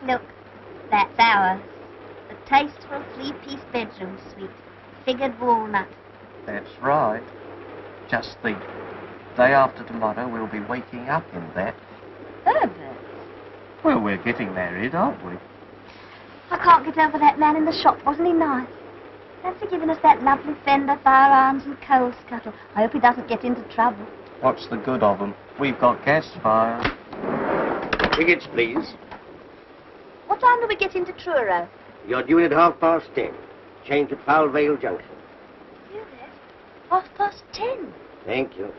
Look, that's ours. The tasteful three-piece bedroom suite. Figured walnut. That's right. Just think, day after tomorrow we'll be waking up in that. Herbert. Well, we're getting married, aren't we? I can't get over that man in the shop. Wasn't he nice? Fancy giving us that lovely fender, firearms and coal scuttle. I hope he doesn't get into trouble. What's the good of them? We've got gas fire. Tickets, please. What time do we get into Truro? You're due at 10:30. Change at Foul Vale Junction. You there? 10:30. Thank you.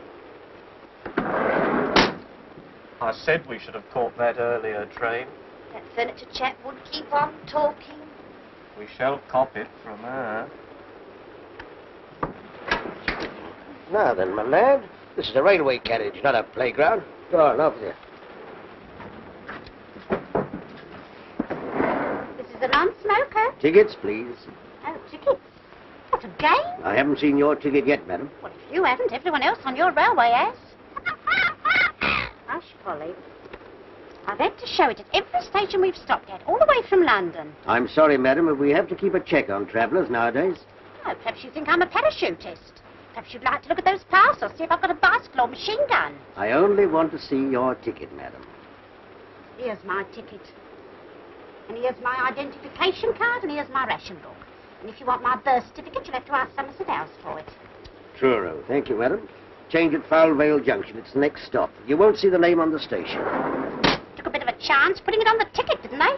I said we should have caught that earlier train. That furniture chap would keep on talking. We shall cop it from her. Now then, my lad, this is a railway carriage, not a playground. Go on, off there. This is a non-smoker. Tickets, please. Oh, tickets. What a game. I haven't seen your ticket yet, madam. Well, if you haven't, everyone else on your railway has. Hush, Polly. I've had to show it at every station we've stopped at, all the way from London. I'm sorry, madam, but we have to keep a check on travellers nowadays. Oh, perhaps you think I'm a parachutist. Perhaps you'd like to look at those parcels, see if I've got a bicycle or machine gun. I only want to see your ticket, madam. Here's my ticket. And here's my identification card, and here's my ration book. And if you want my birth certificate, you'll have to ask Somerset House for it. Truro. Thank you, madam. Change at Foul Vale Junction. It's the next stop. You won't see the name on the station. Took a bit of a chance putting it on the ticket, didn't they?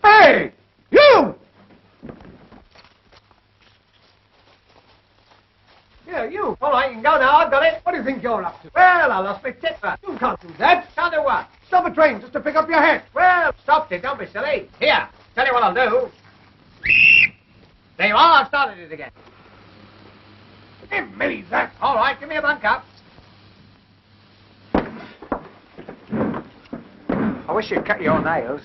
Hey! You! Yeah, you. All right, you can go now. I've got it. What do you think you're up to? Well, I lost my tipper. You can't do that. Can't do what? Stop a train just to pick up your hat. Well, stopped it. Don't be silly. Here, tell you what I'll do. There you are. I've started it again. Give me that. All right, give me a bunk up. I wish you'd cut your nails.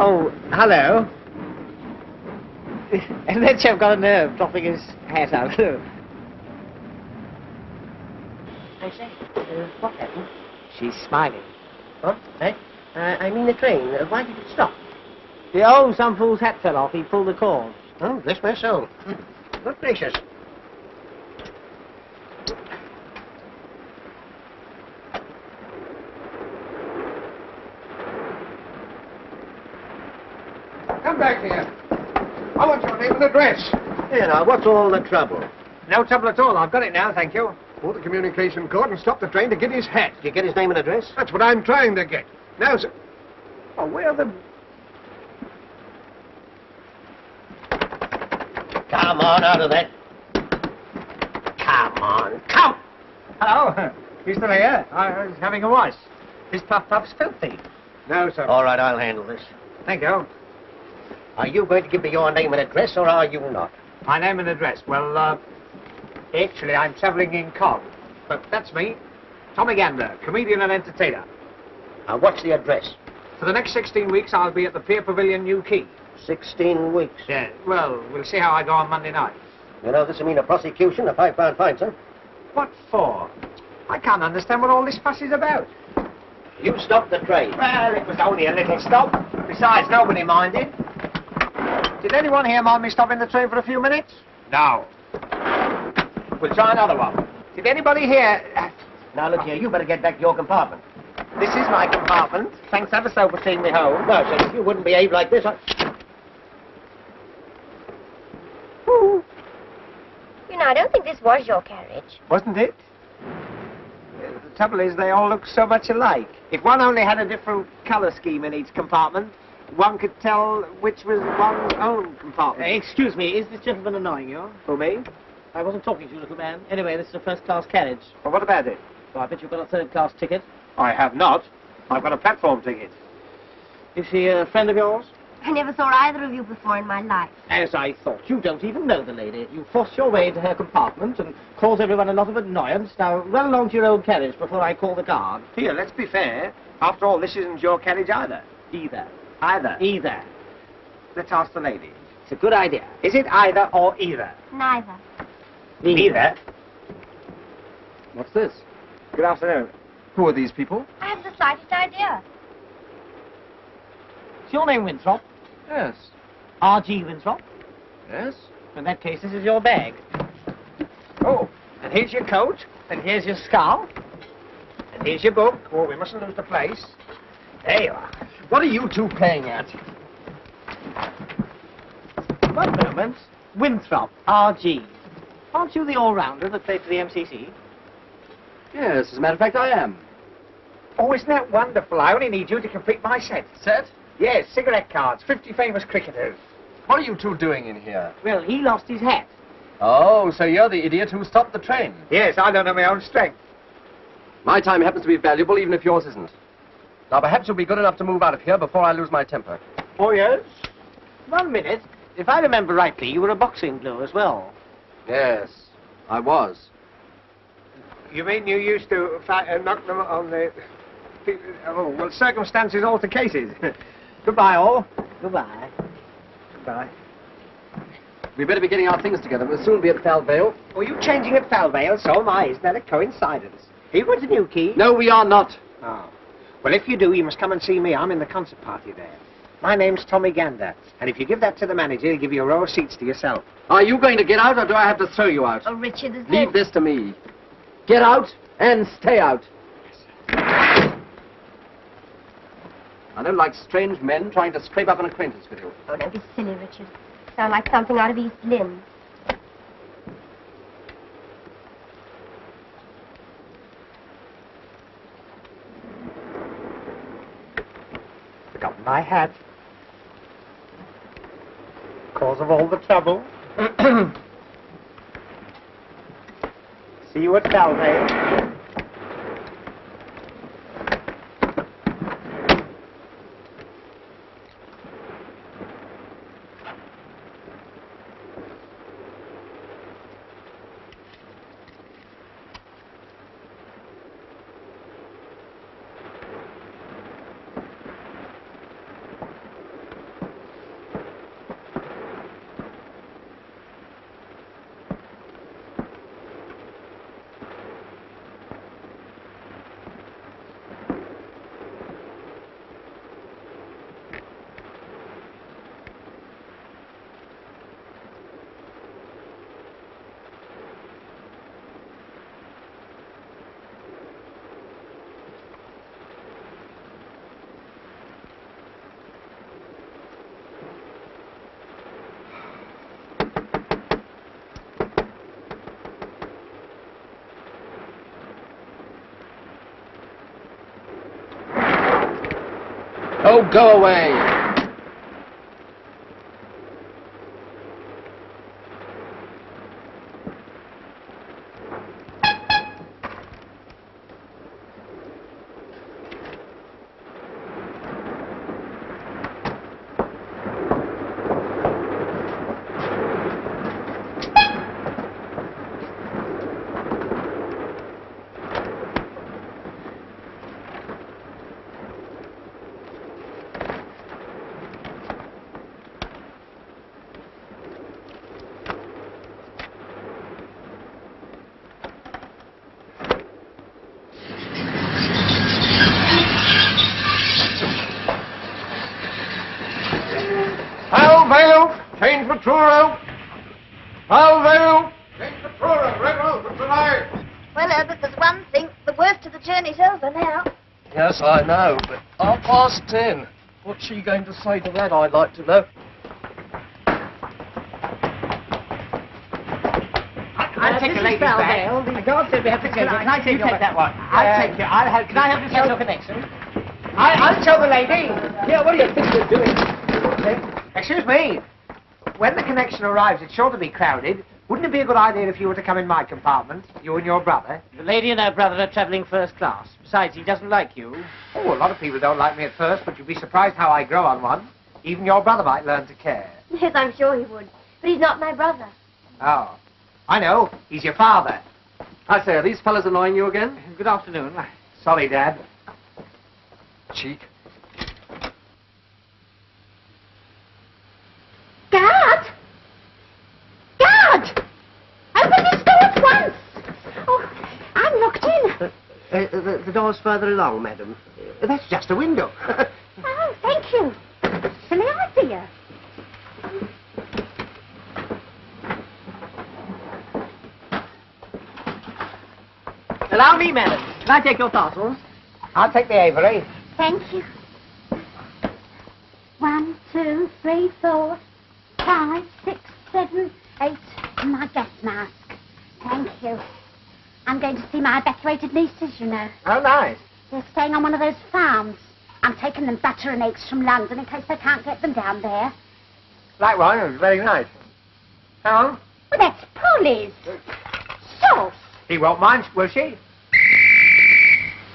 Oh, hello. And that chap got a nerve dropping his hat out. I say, what happened? She's smiling. What? Eh? I mean the train. Why did it stop? Oh, some fool's hat fell off. He pulled the cord. Oh, bless my soul. Good gracious. Come back here. I want your name and address. Here now, what's all the trouble? No trouble at all. I've got it now, thank you. Pull the communication cord and stop the train to get his hat. Did you get his name and address? That's what I'm trying to get. Now, sir. Oh, where are the... Come on, out of that. Come on, come! Hello. He's still here. I was having a wash. His puff-puff's filthy. No, sir. All right, I'll handle this. Thank you. Are you going to give me your name and address, or are you not? My name and address. Well, actually, I'm travelling in Cog. But that's me. Tommy Gander, comedian and entertainer. And what's the address? For the next 16 weeks, I'll be at the Pier Pavilion, New Quay. 16 weeks. Yeah, well, we'll see how I go on Monday night. You know, this will mean a prosecution, a £5 fine, sir. What for? I can't understand what all this fuss is about. You stopped the train. Well, it was only a little stop. Besides, nobody minded. Did anyone here mind me stopping the train for a few minutes? No. We'll try another one. Did anybody here... Now, look here, you better get back to your compartment. This is my compartment. Thanks ever so for seeing me home. No, sir, if you wouldn't behave like this, You know, I don't think this was your carriage. Wasn't it? The trouble is, they all look so much alike. If one only had a different colour scheme in each compartment, one could tell which was one's own compartment. Excuse me, is this gentleman annoying you? For me? I wasn't talking to you, little man. Anyway, this is a first-class carriage. Well, what about it? Well, I bet you've got a third-class ticket. I have not. I've got a platform ticket. Is she a friend of yours? I never saw either of you before in my life. As I thought. You don't even know the lady. You forced your way into her compartment and caused everyone a lot of annoyance. Now, run along to your own carriage before I call the guard. Here, let's be fair. After all, this isn't your carriage either. Either. Either. Let's ask the lady. It's a good idea. Is it either or either? Neither. Neither. What's this? Good afternoon. Who are these people? I haven't the slightest idea. Is your name Winthrop? Yes. R.G. Winthrop? Yes? In that case, this is your bag. Oh, and here's your coat. And here's your scarf. And here's your book. Oh, we mustn't lose the place. There you are. What are you two playing at? One moment. Winthrop, R.G. Aren't you the all-rounder that played for the MCC? Yes, as a matter of fact, I am. Oh, isn't that wonderful? I only need you to complete my set. Set? Yes, cigarette cards, 50 famous cricketers. What are you two doing in here? Well, he lost his hat. Oh, so you're the idiot who stopped the train. Yes, I don't know my own strength. My time happens to be valuable, even if yours isn't. Now, perhaps you'll be good enough to move out of here before I lose my temper. Oh, yes? 1 minute. If I remember rightly, you were a boxing blue as well. Yes, I was. You mean you used to knock them on the... Oh, well, circumstances alter cases. Goodbye, all. Goodbye. Goodbye. We'd better be getting our things together. We'll soon be at Falvale. Were you changing at Falvale? So am I. Isn't that a coincidence? Are you going to Newquay? No, we are not. Oh. Well, if you do, you must come and see me. I'm in the concert party there. My name's Tommy Gander. And if you give that to the manager, he'll give you a row of seats to yourself. Are you going to get out, or do I have to throw you out? Oh, Richard, there's Leave this to me. Get out and stay out. I don't like strange men trying to scrape up an acquaintance with you. Oh, don't be silly, Richard. Sound like something out of East Lynne. Forgotten my hat. Cause of all the trouble. See you at Falvale. Oh, go away. Falvale, change for Truro. Falvale, change for Truro. Red Road for tonight. Well, Herbert, there's one thing. The worst of the journey's over now. Yes, I know, but 10:30. What's she going to say to that, I'd like to know? I'll take the ladies back. The guard said we have to take it. Can I take that one? I'll take it. Can I have this central connection? I'll show the lady. Yeah, what do you think you're doing? Excuse me. When the connection arrives, it's sure to be crowded. Wouldn't it be a good idea if you were to come in my compartment, you and your brother? The lady and her brother are travelling first class. Besides, he doesn't like you. Oh, a lot of people don't like me at first, but you'd be surprised how I grow on one. Even your brother might learn to care. Yes, I'm sure he would. But he's not my brother. Oh, I know. He's your father. I say, are these fellas annoying you again? Good afternoon. Sorry, Dad. Cheek. Guard! Guard! Open this door at once! Oh, I'm locked in. The door's further along, madam. That's just a window. Oh, thank you. Silly idea. Allow me, madam. Can I take your parcels? I'll take the Avery. Thank you. 1, 2, 3, 4, 5, 6, 7, 8. And my gas mask. Thank you. I'm going to see my evacuated nieces, you know. Oh, nice. They're staying on one of those farms. I'm taking them butter and eggs from London in case they can't get them down there. Like one, it was very nice. Hang on. Well, that's Polly's. Sauce. He won't mind, will she?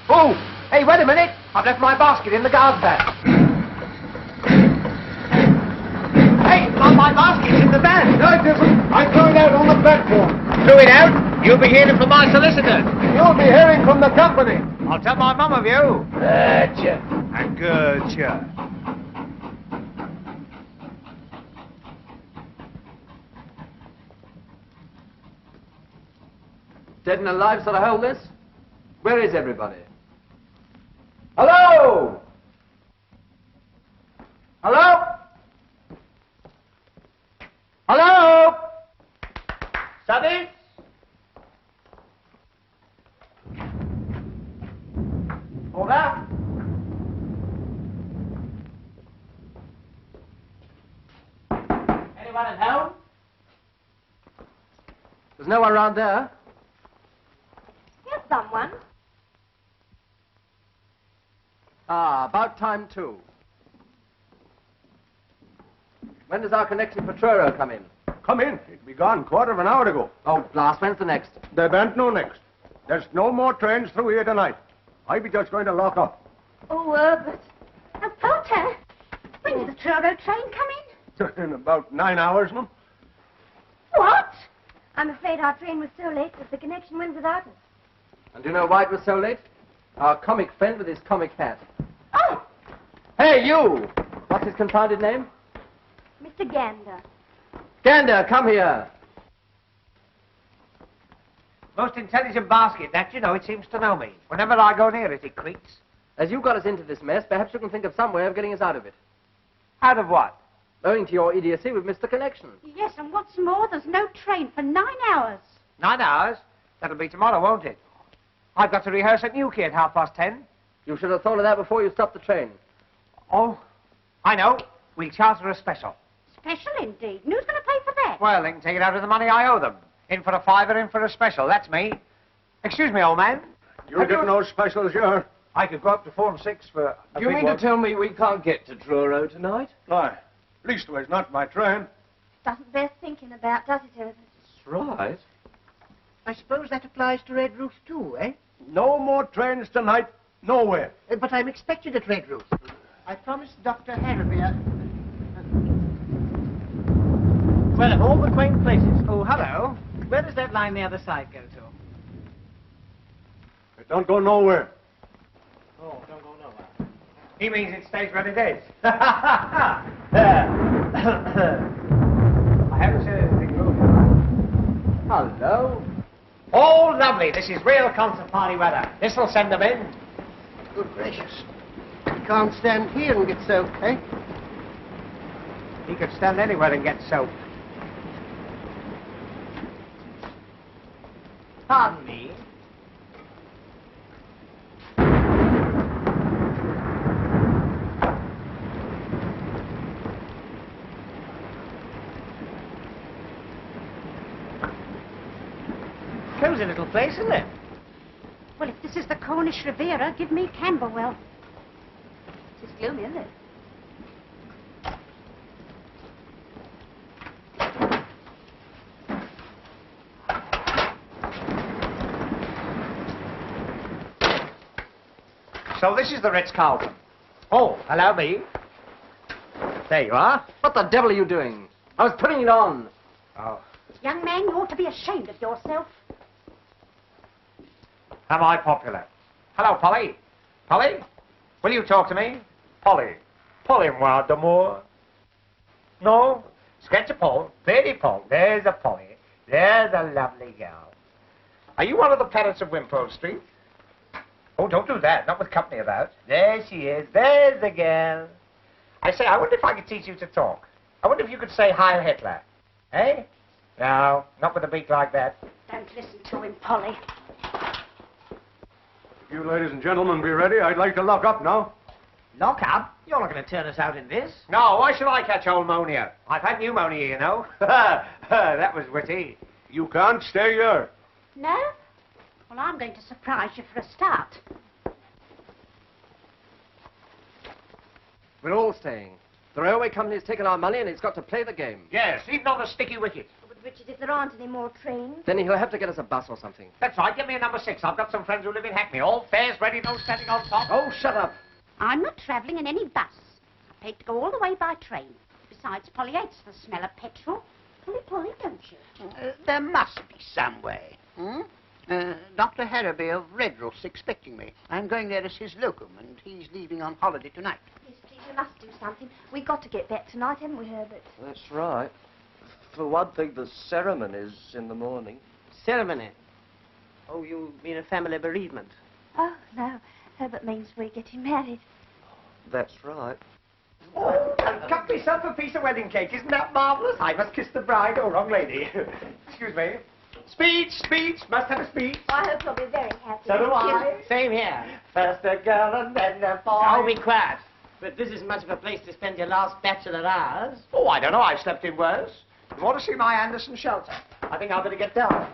Oh, hey, wait a minute. I've left my basket in the guard's van. Hey, my basket's in the van. No, it isn't. I threw it out on the platform. Threw it out? You'll be hearing from my solicitor. You'll be hearing from the company. I'll tell my mum of you. Gotcha. And gotcha. Dead and alive sort of hold this? Where is everybody? Hello? Hello? Hello? Studies? Over? Anyone at home? There's no one around there. Here's someone. Ah, about time too. When does our connection for Truro come in? Come in. It'd be gone quarter of an hour ago. Oh, blast, when's the next? There ben't no next. There's no more trains through here tonight. I be just going to lock up. Oh, but... Oh, Potter. When did the Truro train come in? In about 9 hours, ma'am. What? I'm afraid our train was so late that the connection went without us. And do you know why it was so late? Our comic friend with his comic hat. Oh, Hey, you! What's his confounded name? Mr. Gander. Gander, come here. Most intelligent basket, that, you know, it seems to know me. Whenever I go near it, it creaks. As you got us into this mess, perhaps you can think of some way of getting us out of it. Out of what? Owing to your idiocy, we've missed the connection. yes, and what's more, there's no train for 9 hours. 9 hours? That'll be tomorrow, won't it? I've got to rehearse at Newquay at 10:30. You should have thought of that before you stopped the train. Oh, I know. We'll charter a special. Special indeed. And who's going to pay for that? Well, they can take it out of the money I owe them. In for a fiver, in for a special. That's me. Excuse me, old man. You're getting those specials, you're. I could go up to 4 and 6 for a Do you big mean one. to tell me we can't get to Truro tonight? Aye. Leastways, not my train. Doesn't bear thinking about, does it, Herbert? That's right. I suppose that applies to Red Roof too, eh? No more trains tonight, nowhere. But I'm expected at Red Roof. I promised Dr. Harrowby. Well, of all the quaint places. Oh, hello. Where does that line the other side go to? It don't go nowhere. Oh, don't go nowhere. He means it stays where it is. I haven't said anything wrong. Hello? Oh, lovely. This is real concert party weather. This'll send them in. Good gracious. You can't stand here and get soaked, eh? He could stand anywhere and get soaked. Pardon me. Cozy little place, isn't it? Well, if this is the Cornish Riviera, give me Camberwell. It's gloomy, isn't it? So this is the Ritz-Carlton. Oh, allow me. There you are. What the devil are you doing? I was putting it on. Oh. Young man, you ought to be ashamed of yourself. Am I popular? Hello, Polly. Polly? Will you talk to me? Polly. Polly-moi d'amour. No? Sketch a Paul. Pretty Paul. There's a Polly. There's a lovely girl. Are you one of the parents of Wimpole Street? Oh, don't do that. Not with company about. There she is. There's the girl. I say, I wonder if I could teach you to talk. I wonder if you could say Heil Hitler. Eh? No, not with a beak like that. Don't listen to him, Polly. You ladies and gentlemen be ready. I'd like to lock up now. Lock up? You're not going to turn us out in this. No, why should I catch pneumonia? I've had pneumonia, you know. That was witty. You can't stay here. No? Well, I'm going to surprise you for a start. We're all staying. The railway company's taken our money and it's got to play the game. Yes, even on a sticky wicket. But, Richard, if there aren't any more trains... Then he'll have to get us a bus or something. That's right, get me a number 6. I've got some friends who live in Hackney. All fares ready, no standing on top. Oh, shut up. I'm not travelling in any bus. I paid to go all the way by train. Besides, Polly hates the smell of petrol. Polly, don't you? There must be some way. Dr. Harrowby of Redruth's expecting me. I'm going there as his locum, and he's leaving on holiday tonight. Yes, please, we must do something. We've got to get back tonight, haven't we, Herbert? That's right. For one thing, the ceremony's in the morning. Ceremony? Oh, you mean a family bereavement? Oh, no. Herbert means we're getting married. That's right. Oh, I've cut myself a piece of wedding cake. Isn't that marvellous? I must kiss the bride. Oh, wrong lady. Excuse me. Speech, speech. Must have a speech. Oh, I hope you'll be very happy. So do I. Same here. First a girl and then a boy. Oh, be quiet. But this isn't much of a place to spend your last bachelor hours. Oh, I don't know. I've slept in worse. You want to see my Anderson shelter? I think I'll better get down.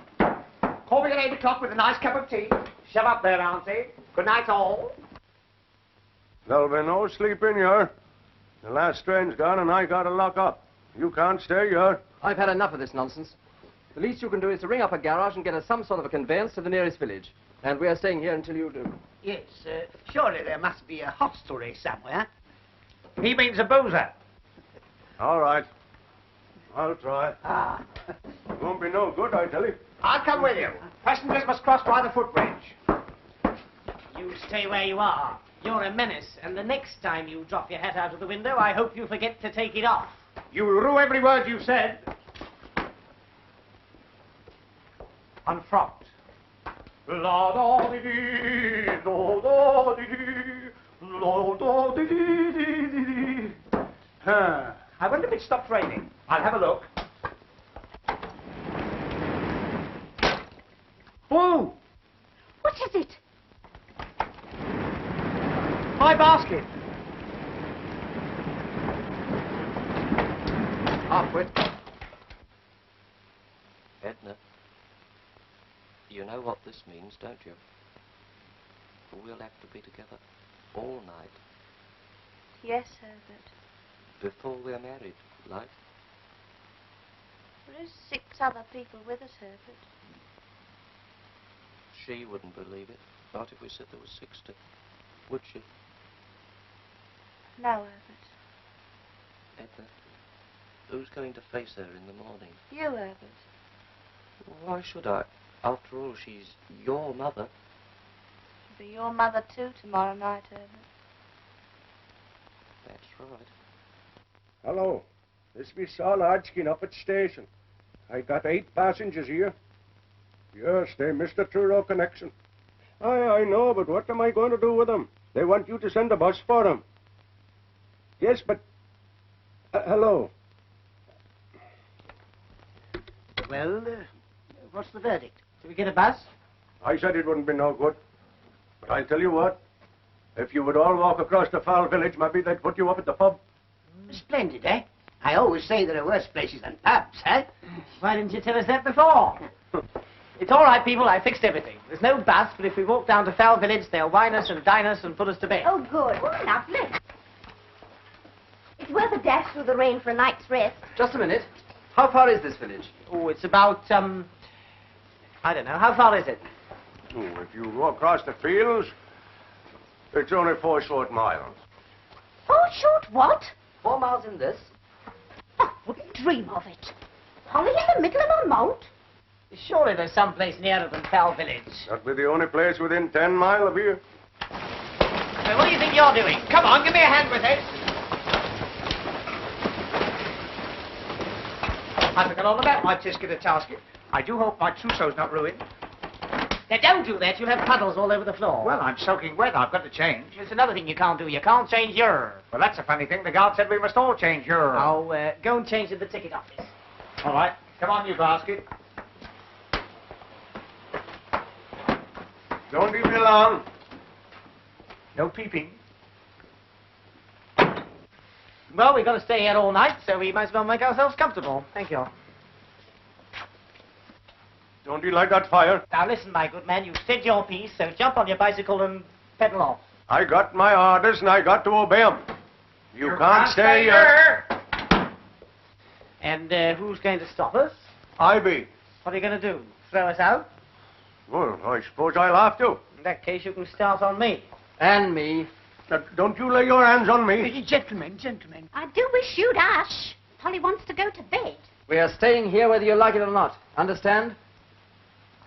Call me at 8 o'clock with a nice cup of tea. Shove up there, Auntie. Good night, all. There'll be no sleep in here. The last train's gone and I gotta lock up. You can't stay here. I've had enough of this nonsense. The least you can do is to ring up a garage and get us some sort of a conveyance to the nearest village. And we're staying here until you do. Yes, surely there must be a hostelry somewhere. He means a boozer. All right. I'll try. It won't be no good, I tell you. I'll come with you. Passengers must cross by the footbridge. You stay where you are. You're a menace, and the next time you drop your hat out of the window, I hope you forget to take it off. You'll rue every word you've said. Unfrocked. La-da-dee-dee, la-da-dee-dee, la-da-dee-dee-dee-dee. I wonder if it stopped raining. I'll have a look. Oh! What is it? My basket. Half-wit. Edna, you know what this means, don't you? We'll have to be together all night Yes, Herbert. before we're married, like. There is 6 other people with us, Herbert. She wouldn't believe it. Not if we said there was 60. Would she? No, Herbert. Edna, who's going to face her in the morning? You, Herbert. Why should I? After all, she's your mother. She'll be your mother, too, tomorrow night, Herbert. That's right. Hello. This is Saul Hodgkin up at station. I got 8 passengers here. Yes, they missed the Truro connection. I know, but what am I going to do with them? They want you to send a bus for them. Yes, but... hello. Well, what's the verdict? Do we get a bus? I said it wouldn't be no good. But I'll tell you what. If you would all walk across the foul village, maybe they'd put you up at the pub. Splendid, eh? I always say there are worse places than pubs, eh? Why didn't you tell us that before? It's all right, people. I fixed everything. There's no bus, but if we walk down to Foul Village, they'll wine us and dine us and put us to bed. Oh, good. Oh, lovely. It's worth a dash through the rain for a night's rest. Just a minute. How far is this village? Oh, it's about, I don't know. How far is it? Oh, if you go across the fields, It's only 4 short miles. 4 short what? 4 miles in this. I wouldn't dream of it. Holly in the middle of a moat? Surely there's some place nearer than Pell Village. That'd be the only place within 10 miles of here. Hey, what do you think you're doing? Come on, give me a hand with it. I forgot all about my 𝒕𝒓𝒂𝒊𝒏. I do hope my trousseau's not ruined. Now, don't do that. You'll have puddles all over the floor. Well, I'm soaking wet. I've got to change. There's another thing you can't do. You can't change your... Well, that's a funny thing. The guard said we must all change your... Oh, go and change in the ticket office. All right. Come on, you basket. Don't leave me alone. No peeping. Well, we've got to stay here all night, so we might as well make ourselves comfortable. Thank you. Don't you like that fire? Now, listen, my good man. You've said your piece, so jump on your bicycle and pedal off. I got my orders and I got to obey 'em. You can't stay here. And who's going to stop us? I be. What are you going to do? Throw us out? Well, I suppose I'll have to. In that case, you can start on me. And me. Don't you lay your hands on me. Gentlemen. I do wish you'd hush. Polly wants to go to bed. We are staying here whether you like it or not. Understand?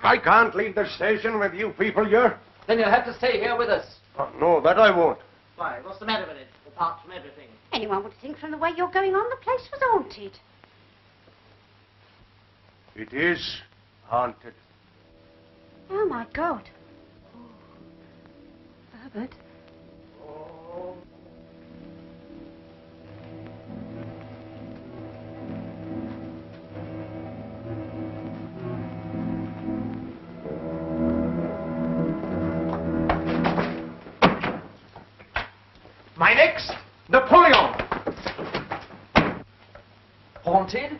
I can't leave the station with you people here. Then you'll have to stay here with us. No, that I won't. Why, what's the matter with it? Apart from everything. Anyone would think from the way you're going on the place was haunted. It is haunted. Oh, my God. Herbert. My next, Napoleon. Haunted?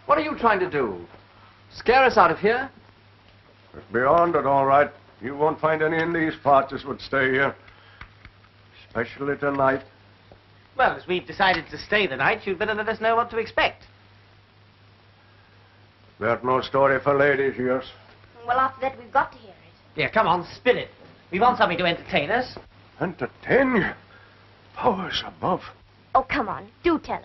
What are you trying to do? Scare us out of here? It's beyond it, all right. You won't find any in these parts that would stay here. Especially tonight. Well, as we've decided to stay the night, you'd better let us know what to expect. There's no story for ladies, yours. Well, after that, we've got to hear it. Yeah, come on, spill it. We want something to entertain us. Entertain you? Powers above. Oh, come on. Do tell us.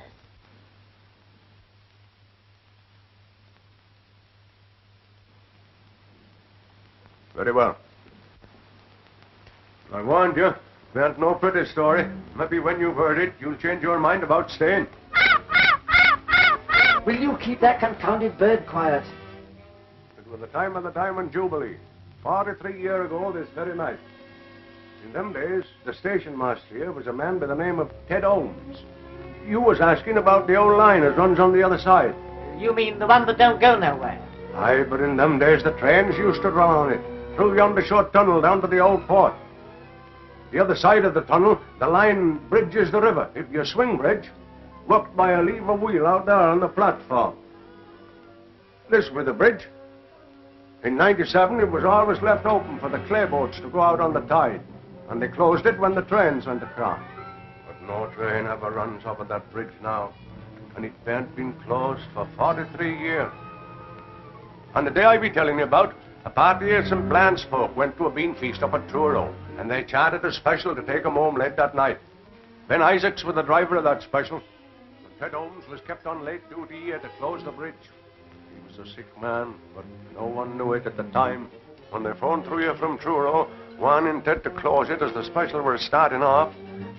Very well. I warned you. There ain't no pretty story. Maybe when you've heard it, you'll change your mind about staying. Will you keep that confounded bird quiet? It was the time of the Diamond Jubilee. 43 years ago this very night. In them days, the station master here was a man by the name of Ted Holmes. You was asking about the old line that runs on the other side. You mean the one that don't go nowhere? Aye, but in them days the trains used to run on it, through yonder short tunnel down to the old port. The other side of the tunnel, the line bridges the river. It'd be a swing bridge, worked by a lever wheel out there on the platform. This was the bridge. In '97, it was always left open for the clay boats to go out on the tide, and they closed it when the trains went across. But no train ever runs over that bridge now, and it ain't been closed for 43 years. On the day I be telling you about, a party of St. Blanche folk went to a bean feast up at Truro, and they chartered a special to take 'em home late that night. Ben Isaacs was the driver of that special. But Ted Holmes was kept on late duty here to close the bridge. He was a sick man, but no one knew it at the time. When they phoned through here from Truro, wanting Ted to close it as the special were starting off,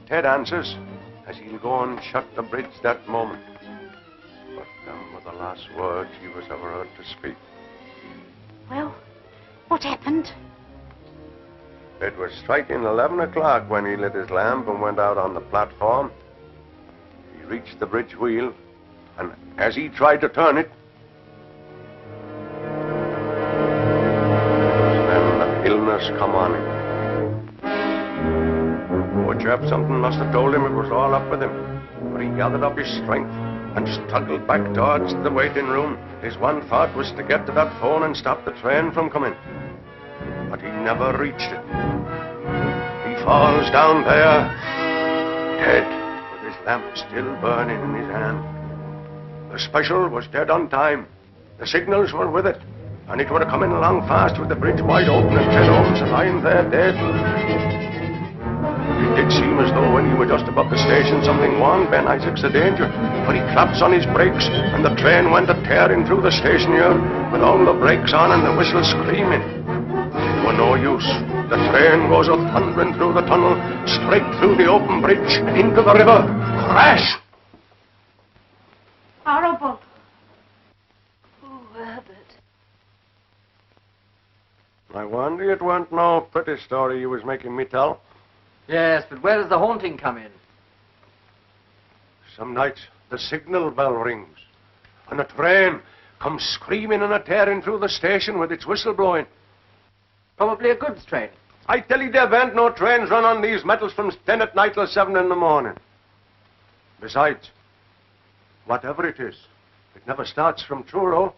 Ted answers as he'll go and shut the bridge that moment. But them were the last words he was ever heard to speak. Well, what happened? It was striking 11 o'clock when he lit his lamp and went out on the platform. He reached the bridge wheel, and as he tried to turn it, then the illness come on him. Poor chap, something must have told him it was all up with him. But he gathered up his strength and struggled back towards the waiting room. His one thought was to get to that phone and stop the train from coming. But he never reached it. He falls down there, dead, with his lamp still burning in his hand. The special was dead on time. The signals were with it, and it would have come in along fast with the bridge wide open and Ted Holmes lying there dead. It did seem as though when you were just above the station, something warned Ben Isaacs of danger. But he claps on his brakes, and the train went a-tearing through the station yard, with all the brakes on and the whistle screaming. It were no use. The train goes a-thundering through the tunnel, straight through the open bridge, into the river. Crash! Horrible. Oh, Herbert. I wonder it weren't no pretty story you was making me tell. Yes, but where does the haunting come in? Some nights the signal bell rings, and a train comes screaming and a-tearing through the station with its whistle blowing. Probably a goods train. I tell you, there weren't no trains run on these metals from 10 at night till 7 in the morning. Besides, whatever it is, it never starts from Truro,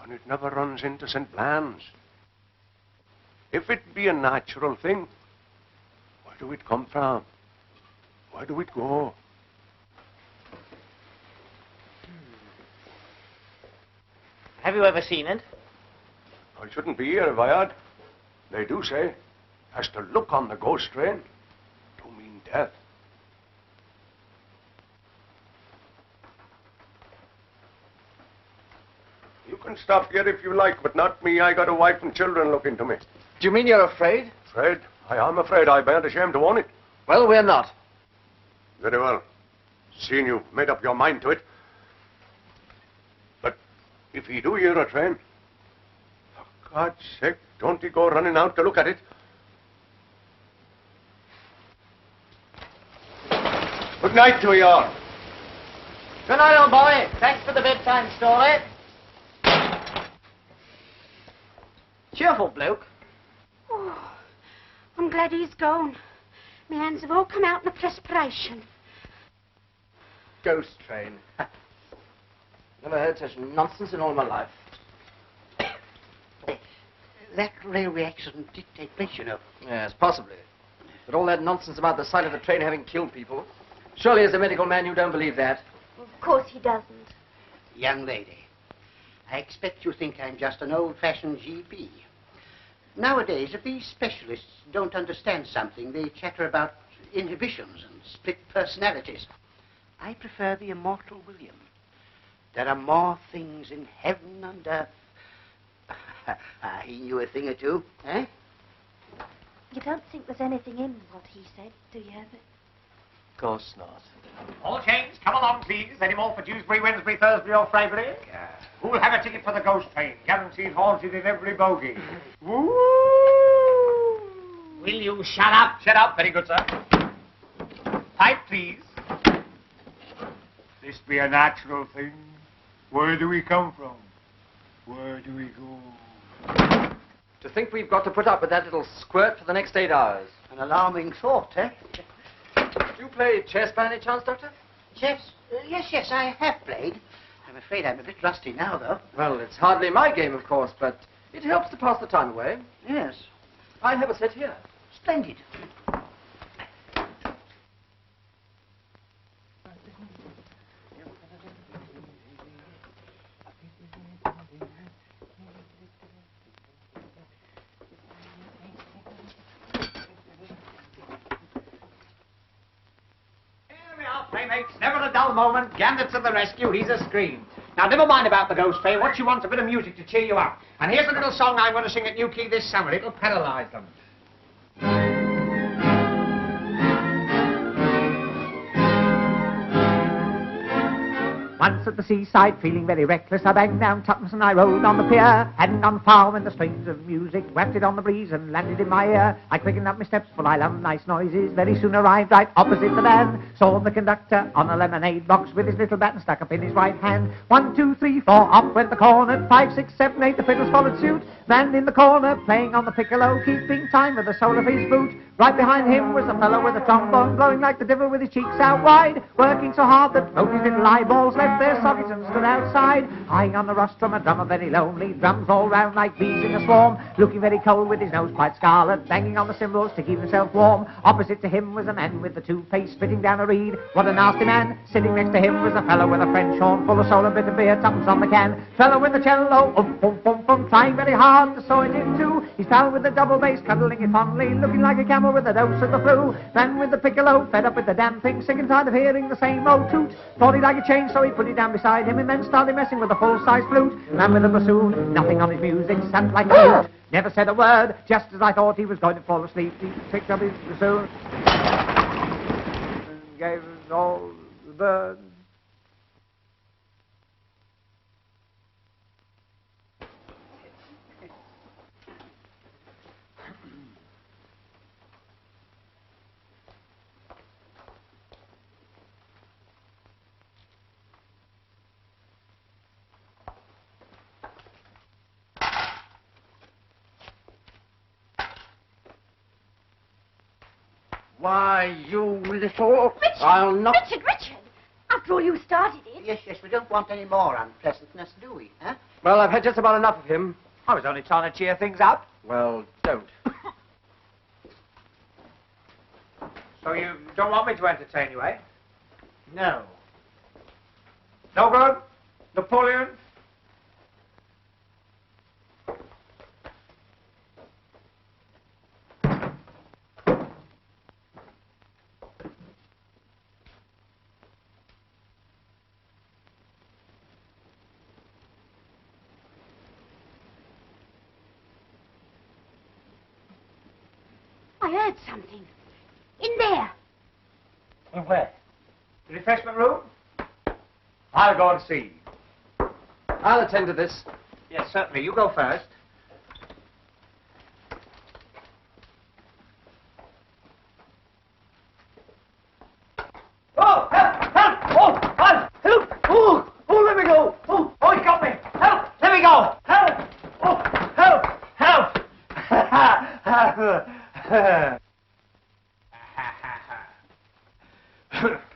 and it never runs into St. Blan's. If it be a natural thing, where do it come from? Where do it go? Have you ever seen it? I shouldn't be here if I had. They do say, as to look on the ghost train, do mean death. You can stop here if you like, but not me. I got a wife and children looking to me. Do you mean you're afraid? Afraid? I am afraid. I bear ashamed to own it. Well, we're not. Very well. Seeing you've made up your mind to it. But if he do hear a train, for God's sake, don't he go running out to look at it. Good night to you all. Good night, old boy. Thanks for the bedtime story. Cheerful bloke. Oh, I'm glad he's gone. My hands have all come out in a perspiration. Ghost train. Never heard such nonsense in all my life. That railway accident did take place, you know. Yes, possibly. But all that nonsense about the sight of the train having killed people. Surely as a medical man you don't believe that. Of course he doesn't. Young lady, I expect you think I'm just an old-fashioned GP. Nowadays, if these specialists don't understand something, they chatter about inhibitions and split personalities. I prefer the immortal William. There are more things in heaven and earth. He knew a thing or two, eh? You don't think there's anything in what he said, do you, Herbert? Of course not. All chains, come along, please. Any more for Dewsbury, Wednesbury, Thursbury, or Freybury? Who'll have a ticket for the ghost train? Guaranteed haunted in every bogie. Woo! Will you shut up? Shut up. Very good, sir. Pipe, please. This be a natural thing. Where do we come from? Where do we go? To think we've got to put up with that little squirt for the next 8 hours. An alarming thought, eh? Do you play chess by any chance, Doctor? Chess? Yes, I have played. I'm afraid I'm a bit rusty now, though. Well, it's hardly my game, of course, but it helps to pass the time away. Yes. I have a set here. Splendid. Playmates, never a dull moment. Gambit to the rescue, he's a scream. Now, never mind about the ghost train. What you want's a bit of music to cheer you up. And here's a little song I'm going to sing at New Key this summer. It'll paralyze them. Once at the seaside, feeling very reckless, I banged down tuppence and I rode on the pier. Hadn't gone far when the strains of music wafted on the breeze and landed in my ear. I quickened up my steps, for I love nice noises. Very soon arrived right opposite the band. Saw the conductor on a lemonade box with his little baton stuck up in his right hand. 1, 2, 3, 4, up went the cornet. 5, 6, 7, 8, the fiddles followed suit. Man in the corner, playing on the piccolo, keeping time with the sole of his boot. Right behind him was a fellow with a trombone, blowing like the devil with his cheeks out wide, working so hard that both his little eyeballs left their sockets and stood outside. High on the rostrum, a drummer very lonely, drums all round like bees in a swarm, looking very cold with his nose quite scarlet, banging on the cymbals to keep himself warm. Opposite to him was a man with the toothpaste spitting down a reed. What a nasty man! Sitting next to him was a fellow with a French horn, full of soul and bit of beer, tuppence on the can. Fellow with the cello, trying very hard to saw it in two. His pal with the double bass, cuddling it fondly, looking like a camel over with a dose of the flu. Man with the piccolo, fed up with the damn thing, sick and tired of hearing the same old toot. Thought he'd like a change, so he put it down beside him and then started messing with a full-size flute. Man with a bassoon, nothing on his music, sat like a mute. Never said a word, just as I thought he was going to fall asleep. He picked up his bassoon and gave us all the birds. Why, you little... Richard! I'll not... Richard! After all, you started it. Yes, we don't want any more unpleasantness, do we, huh? Well, I've had just about enough of him. I was only trying to cheer things up. Well, don't. So you don't want me to entertain you, eh? No. No good? Napoleon? I heard something. In there. In where? The refreshment room? I'll go and see. I'll attend to this. Yes, certainly. You go first. Oh, help! Help! Oh, help! Oh, oh, let me go! Oh, oh, he got me! Help! Let me go! Help! Oh, help! Help!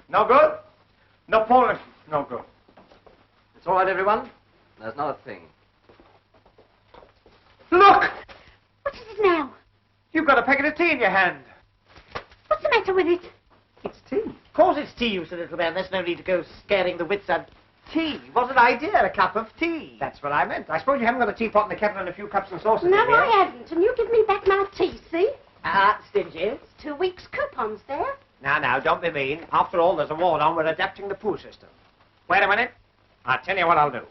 No good? Napoleon, no good. It's all right, everyone. There's not a thing. Look! What is it now? You've got a packet of tea in your hand. What's the matter with it? It's tea. Of course it's tea, you silly little man. There's no need to go scaring the wits out. Tea. What an idea, a cup of tea. That's what I meant. I suppose you haven't got a teapot and a kettle and a few cups and saucers No, in here. I haven't. And you give me back my tea, see? Stingy. It's 2 weeks' coupons there. Now, don't be mean. After all, there's a war on. We're adapting the poo system. Wait a minute. I'll tell you what I'll do.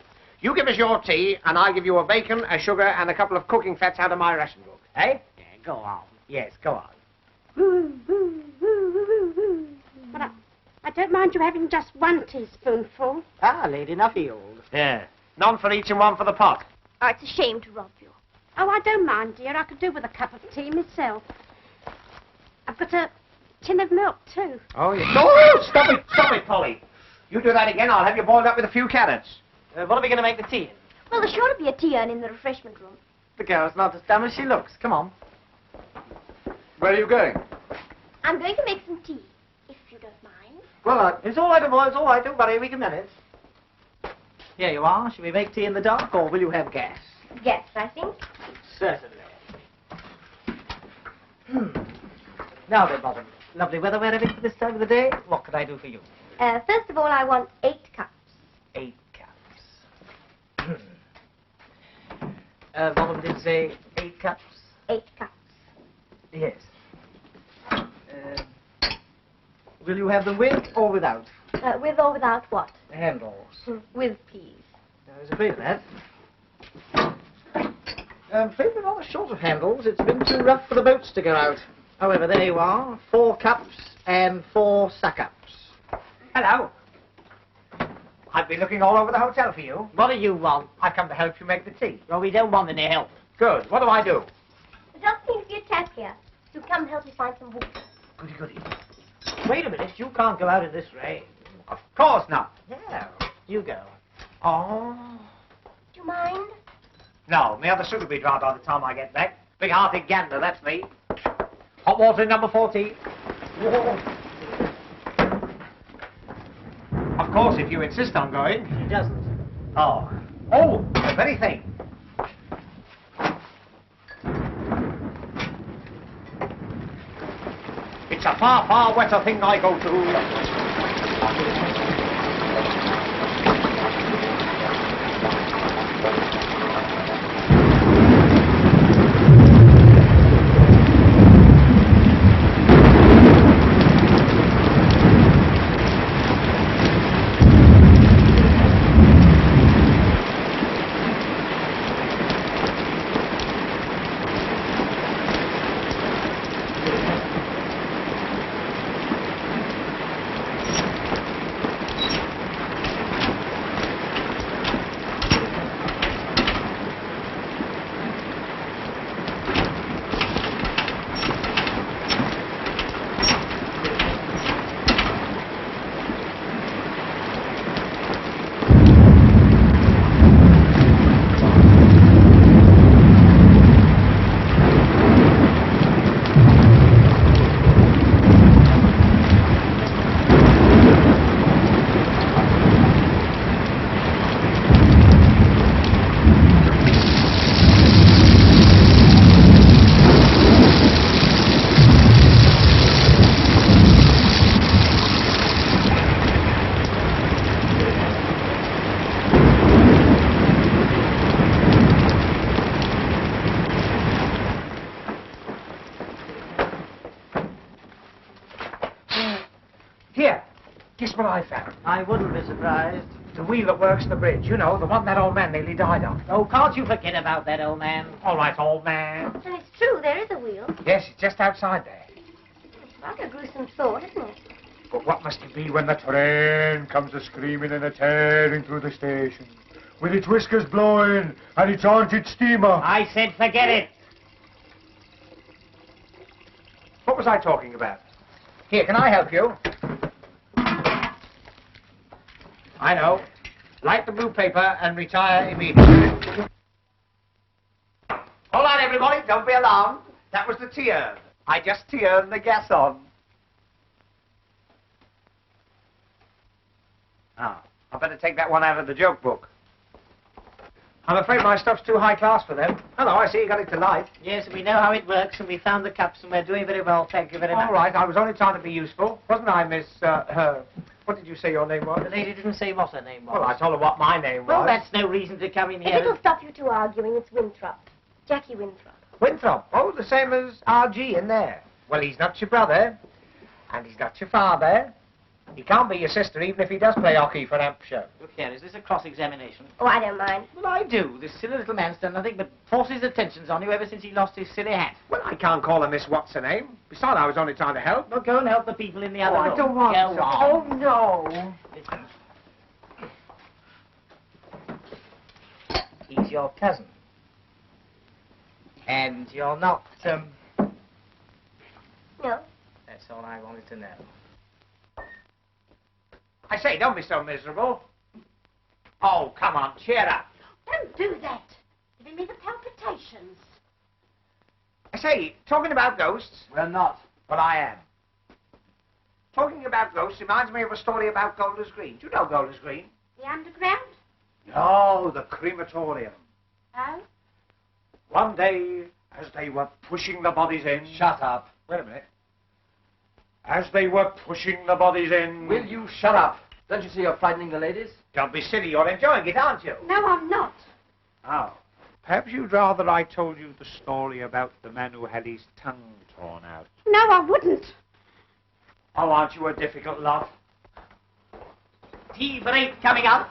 You give us your tea, and I'll give you a bacon, a sugar, and a couple of cooking fats out of my ration book. Eh? Yeah, go on. Yes, go on. But I don't mind you having just 1 teaspoonful. Lady enough healed. Yeah. None for each and one for the pot. Oh, it's a shame to rob you. Oh, I don't mind, dear. I could do with a cup of tea myself. I've got a tin of milk, too. Oh, yes. No, stop it, Polly. You do that again, I'll have you boiled up with a few carrots. What are we going to make the tea in? Well, there's sure to be a tea urn in the refreshment room. The girl's not as dumb as she looks. Come on. Where are you going? I'm going to make some tea, if you don't mind. Well, It's all right, boy. It's all right. Don't worry. We can manage. Here you are. Shall we make tea in the dark, or will you have gas? Yes, I think. Certainly. Now then, Madam. Lovely weather we're having for this time of the day. What can I do for you? First of all, I want 8 cups. 8 cups. Madam did say 8 cups? 8 cups. Yes. Will you have them with or without? With or without what? Handles. With, please. I was afraid of that. I'm afraid we're rather short of handles. It's been too rough for the boats to go out. However, there you are. 4 cups and 4 suck-ups. Hello. I've been looking all over the hotel for you. What do you want? I've come to help you make the tea. Well, we don't want any help. Good. What do I do? There's not seems to be a tap here. So come and help me find some water. Goody. Wait a minute. You can't go out in this rain. Of course not. Yeah. You go. Oh. Do you mind? No, my other suit will be dry by the time I get back. Big-hearted gander, that's me. Hot water in number 14. Of course, if you insist on going. He doesn't. Oh. Oh, the very thing. It's a far, far wetter thing I go to. Guess what I found? I wouldn't be surprised. The wheel that works the bridge. You know, the one that old man nearly died of. Oh, can't you forget about that, old man? All right, old man. Well, it's true, there is a wheel. Yes, it's just outside there. It's like a gruesome thought, isn't it? But what must it be when the train comes a-screaming and a-tearing through the station, with its whiskers blowing and its haunted steamer? I said forget it. What was I talking about? Here, can I help you? I know. Light the blue paper and retire immediately. Hold on, everybody. Don't be alarmed. That was the tea-urn. I just tea-urned the gas on. Ah, I better take that one out of the joke book. I'm afraid my stuff's too high class for them. Hello, I see you got it to light. Yes, we know how it works, and we found the cups, and we're doing very well, thank you very much. All right, I was only trying to be useful. Wasn't I, Miss, what did you say your name was? The lady didn't say what her name was. Well, I told her what my name was. Well, that's no reason to come in If here. it'll stop you two arguing, it's Winthrop. Jackie Winthrop. Winthrop. Oh, the same as R.G. in there. Well, he's not your brother, and he's not your father. He can't be your sister, even if he does play hockey for Hampshire. Look here, is this a cross-examination? Oh, I don't mind. Well, I do. This silly little man's done nothing but force his attentions on you ever since he lost his silly hat. Well, I can't call her Miss What's-her-name. Besides, I was only trying to help. Well, go and help the people in the other room. I don't want Go to. on. Oh, no. Listen. He's your cousin. And you're not, No. That's all I wanted to know. I say, don't be so miserable. Oh, come on, cheer up. Don't do that. Giving me the palpitations. I say, talking about ghosts... We're not. Well, I am. Talking about ghosts reminds me of a story about Golders Green. Do you know Golders Green? The underground? No, the crematorium. Oh? One day, as they were pushing the bodies in... Shut up. Wait a minute. As they were pushing the bodies in... Will you shut up? Don't you see you're frightening the ladies? Don't be silly, you're enjoying it, aren't you? No, I'm not. Oh. Perhaps you'd rather I told you the story about the man who had his tongue torn out. No, I wouldn't. Oh, aren't you a difficult lot? 𝒕𝒓𝒂𝒊𝒏 coming up.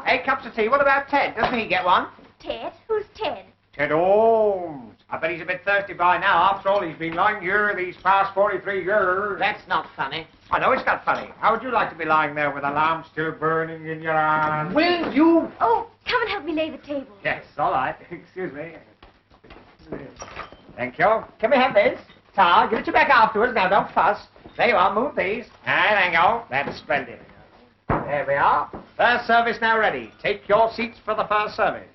8 cups of tea. What about Ted? Doesn't he get one? Ted? Who's Ted? Ted Holmes. I bet he's a bit thirsty by now. After all, he's been lying here these past 43 years. That's not funny. I know it's not funny. How would you like to be lying there with a lamp still burning in your hand? Will you? Oh, come and help me lay the table. Yes, all right. Excuse me. Thank you. Can we have this? Tar, give it to back afterwards. Now, don't fuss. There you are. Move these. There you go. That's splendid. There we are. First service now ready. Take your seats for the first service.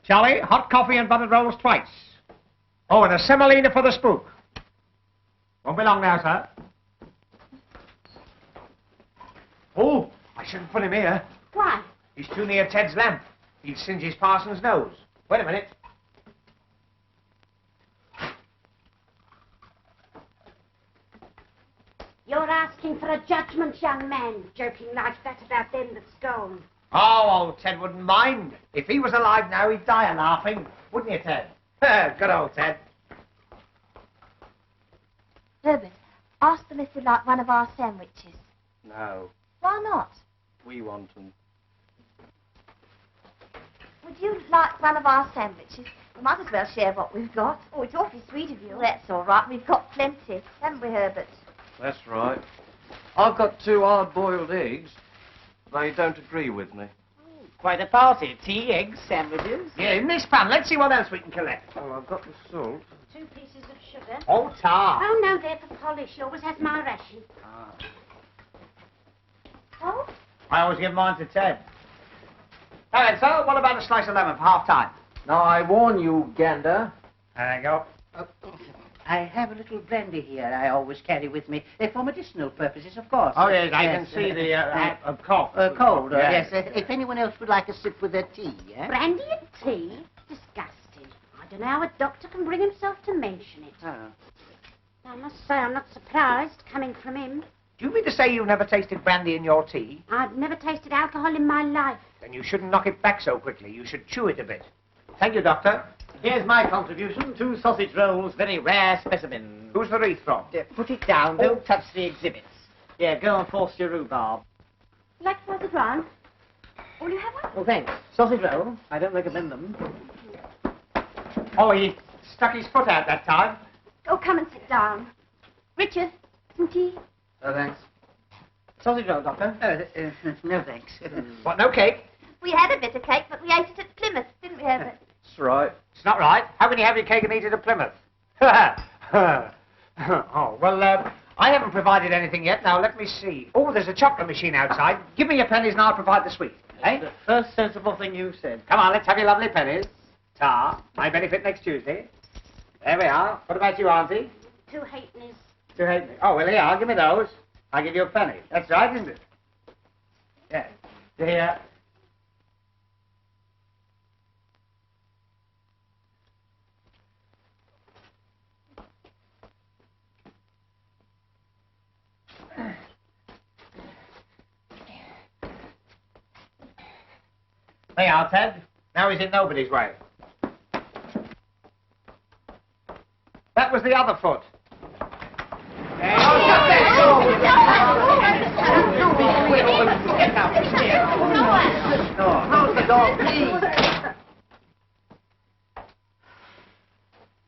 Charlie, hot coffee and buttered rolls twice. Oh, and a semolina for the spook. Won't be long now, sir. Oh, I shouldn't put him here. Why? He's too near Ted's lamp. He'd singe his parson's nose. Wait a minute. You're asking for a judgment, young man, joking like that about them that's gone. Oh, old Ted wouldn't mind. If he was alive now, he'd die a laughing. Wouldn't you, Ted? Good old Ted. Herbert, ask them if they'd like one of our sandwiches. No, Why not? we want them. Would you like one of our sandwiches? We might as well share what we've got. Oh, it's awfully sweet of you. Well, that's all right. We've got plenty, haven't we, Herbert? That's right. I've got 2 hard-boiled eggs. They don't agree with me. Quite a party. Tea, eggs, sandwiches. Yeah, in this pan. Let's see what else we can collect. Well, I've got the salt. 2 pieces of sugar. Oh, tar. Oh, no, they're for polish. She always has my ration. Oh? I always give mine to Ted. All right, so what about a slice of lemon for half-time? Now, I warn you, Gander. There you go. I have a little brandy here I always carry with me, for medicinal purposes, of course. Oh, yes, I can see the cough. Cold, Yes. yes. If anyone else would like a sip with their tea, eh? Brandy and tea? Disgusting. I don't know how a doctor can bring himself to mention it. Oh. I must say I'm not surprised, coming from him. Do you mean to say you've never tasted brandy in your tea? I've never tasted alcohol in my life. Then you shouldn't knock it back so quickly. You should chew it a bit. Thank you, Doctor. Here's my contribution, 2 sausage rolls, very rare specimen. Who's the wreath from? Put it down, don't touch the exhibits. Yeah, go and force your rhubarb. Like sausage round? Will you have one? Oh, thanks. Sausage roll, I don't recommend them. Oh, he stuck his foot out that time. Oh, come and sit down. Richard, some tea? Oh, thanks. Sausage roll, Doctor? No, thanks. What, no cake? We had a bit of cake, but we ate it at Plymouth, didn't we, Herbert? That's right. It's not right. How can you have your cake and eat it at Plymouth? Oh, well, I haven't provided anything yet. Now, let me see. Oh, there's a chocolate machine outside. Give me your pennies and I'll provide the sweet. Eh? The first sensible thing you said. Come on, let's have your lovely pennies. Ta, my benefit next Tuesday. There we are. What about you, Auntie? 2 halfpennies. 2 halfpennies. Oh, well, here, I'll give me those. I'll give you a penny. That's right, isn't it? Yeah. Here. There you are, Ted. Now he's in nobody's way. That was the other foot. How's the dog, please?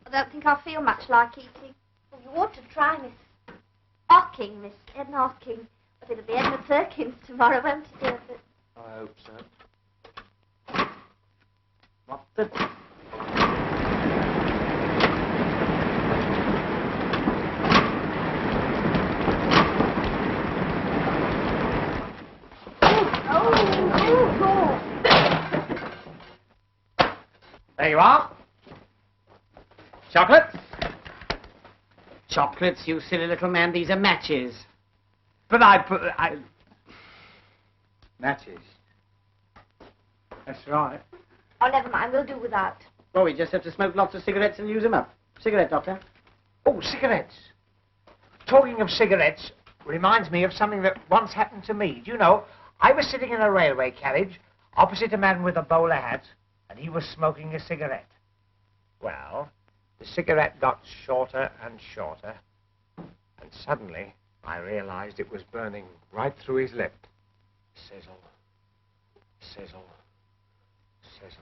I don't think I feel much like eating. Well, you ought to try Miss Edna Hocking. But it'll be Edna Perkins tomorrow, won't it, dear? I hope so. What the... There you are. Chocolate? Chocolates, you silly little man, these are matches. But matches. That's right. Oh, never mind. We'll do without. Well, we just have to smoke lots of cigarettes and use them up. Cigarette, Doctor. Oh, cigarettes. Talking of cigarettes reminds me of something that once happened to me. Do you know, I was sitting in a railway carriage opposite a man with a bowler hat, and he was smoking a cigarette. Well, the cigarette got shorter and shorter, and suddenly I realized it was burning right through his lip. Sizzle, sizzle, sizzle.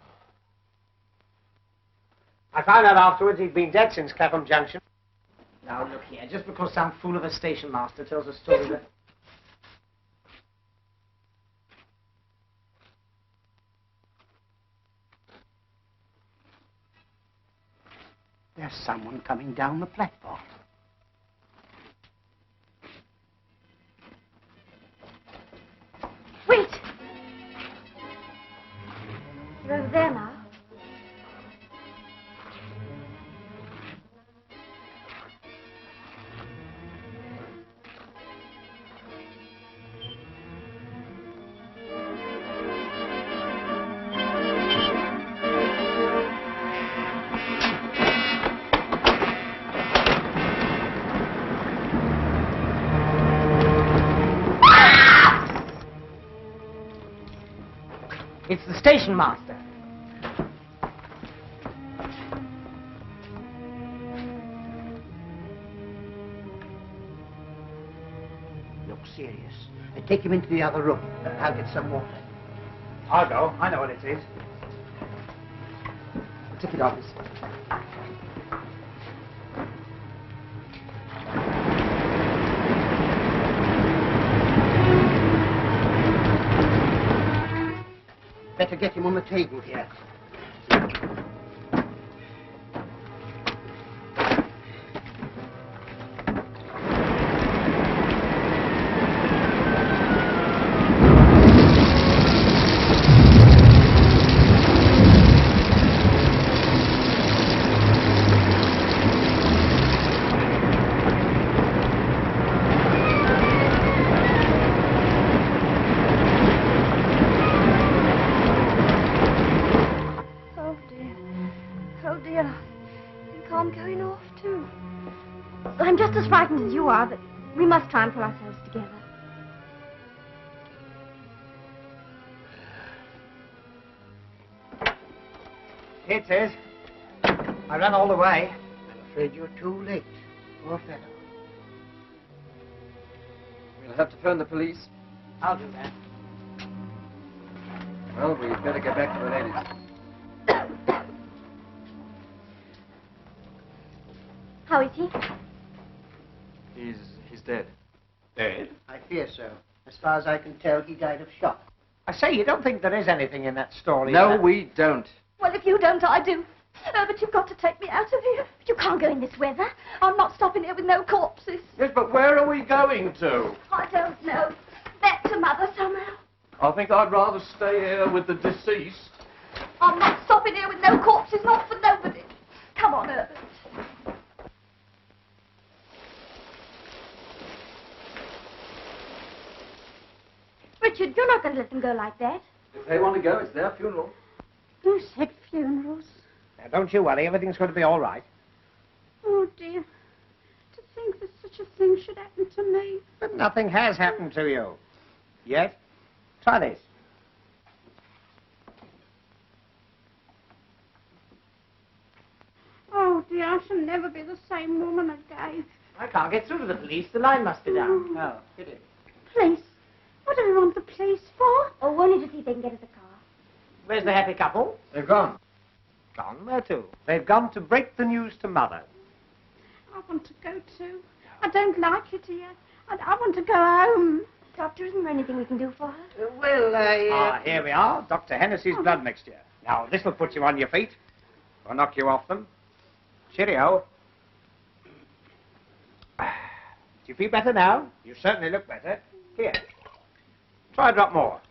I found out afterwards he'd been dead since Clapham Junction. Now, look here, just because some fool of a station master tells a story that... There's someone coming down the platform. Wait! You're over there now. It's the station master. Look serious. Take him into the other room. I'll get some water. I'll go. I know what it is. Ticket office. Better get him on the table here. I'm just as frightened as you are, but we must try and pull ourselves together. Here it is. I ran all the way. I'm afraid you're too late. Poor fellow. We'll have to phone the police. I'll do that. Well, we'd better get back to the ladies. How is he? He's dead. Dead? I fear so. As far as I can tell, he died of shock. I say, you don't think there is anything in that story? No, we don't. Well, if you don't, I do. But you've got to take me out of here. You can't go in this weather. I'm not stopping here with no corpses. Yes, but where are we going to? I don't know. Back to Mother somehow. I think I'd rather stay here with the deceased. I'm not stopping here with no corpses, not for nobody. Come on, Herbert. Richard, you're not going to let them go like that. If they want to go, it's their funeral. Who said funerals? Now, don't you worry. Everything's going to be all right. Oh, dear. To think that such a thing should happen to me. But nothing has happened to you. Yet. Try this. Oh, dear, I shall never be the same woman again. I can't get through to the police. The line must be down. Oh, get in. Police? What do we want the police for? Oh, only to see if they can get us a car. Where's the happy couple? They've gone. Gone? Where to? They've gone to break the news to Mother. I want to go too. I don't like it here. I want to go home. Doctor, isn't there anything we can do for her? Ah, here we are. Dr. Hennessy's blood mixture. Now, this will put you on your feet. Or knock you off them. Cheerio. Do you feel better now? You certainly look better. Here. Try a drop more.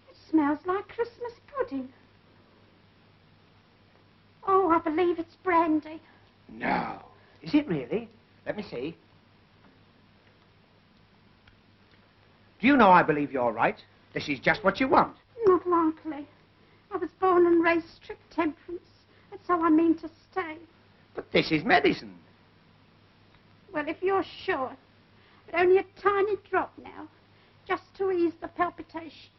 It smells like Christmas pudding. Oh, I believe it's brandy. No. Is it really? Let me see. Do you know I believe you're right? This is just what you want. Not likely. I was born and raised strict temperance. That's how I mean to stay. But this is medicine. Well, if you're sure. But only a tiny drop now. Just to ease the palpitation.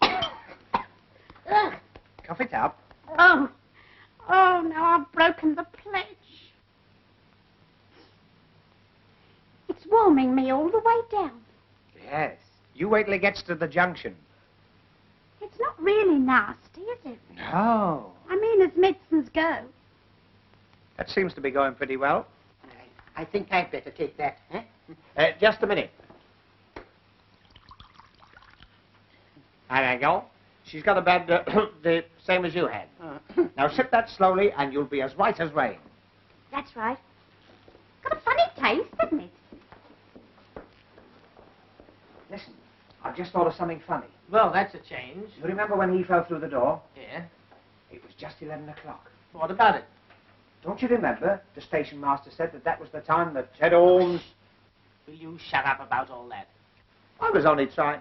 Yes. Ugh. Cough it up. Oh. Oh, now I've broken the pledge. It's warming me all the way down. Yes. You wait till it gets to the junction. It's not really nasty, is it? No. I mean, as medicines go. That seems to be going pretty well. I think I'd better take that, huh? Just a minute. There you go. She's got a bad, the same as you had. Now sip that slowly and you'll be as white as rain. That's right. Got a funny taste, hasn't it? Listen, I've just thought of something funny. Well, that's a change. You remember when he fell through the door? Yeah. It was just 11 o'clock. What about it? Don't you remember the station master said that was the time that Ted Holmes... Will you shut up about all that? I was only trying...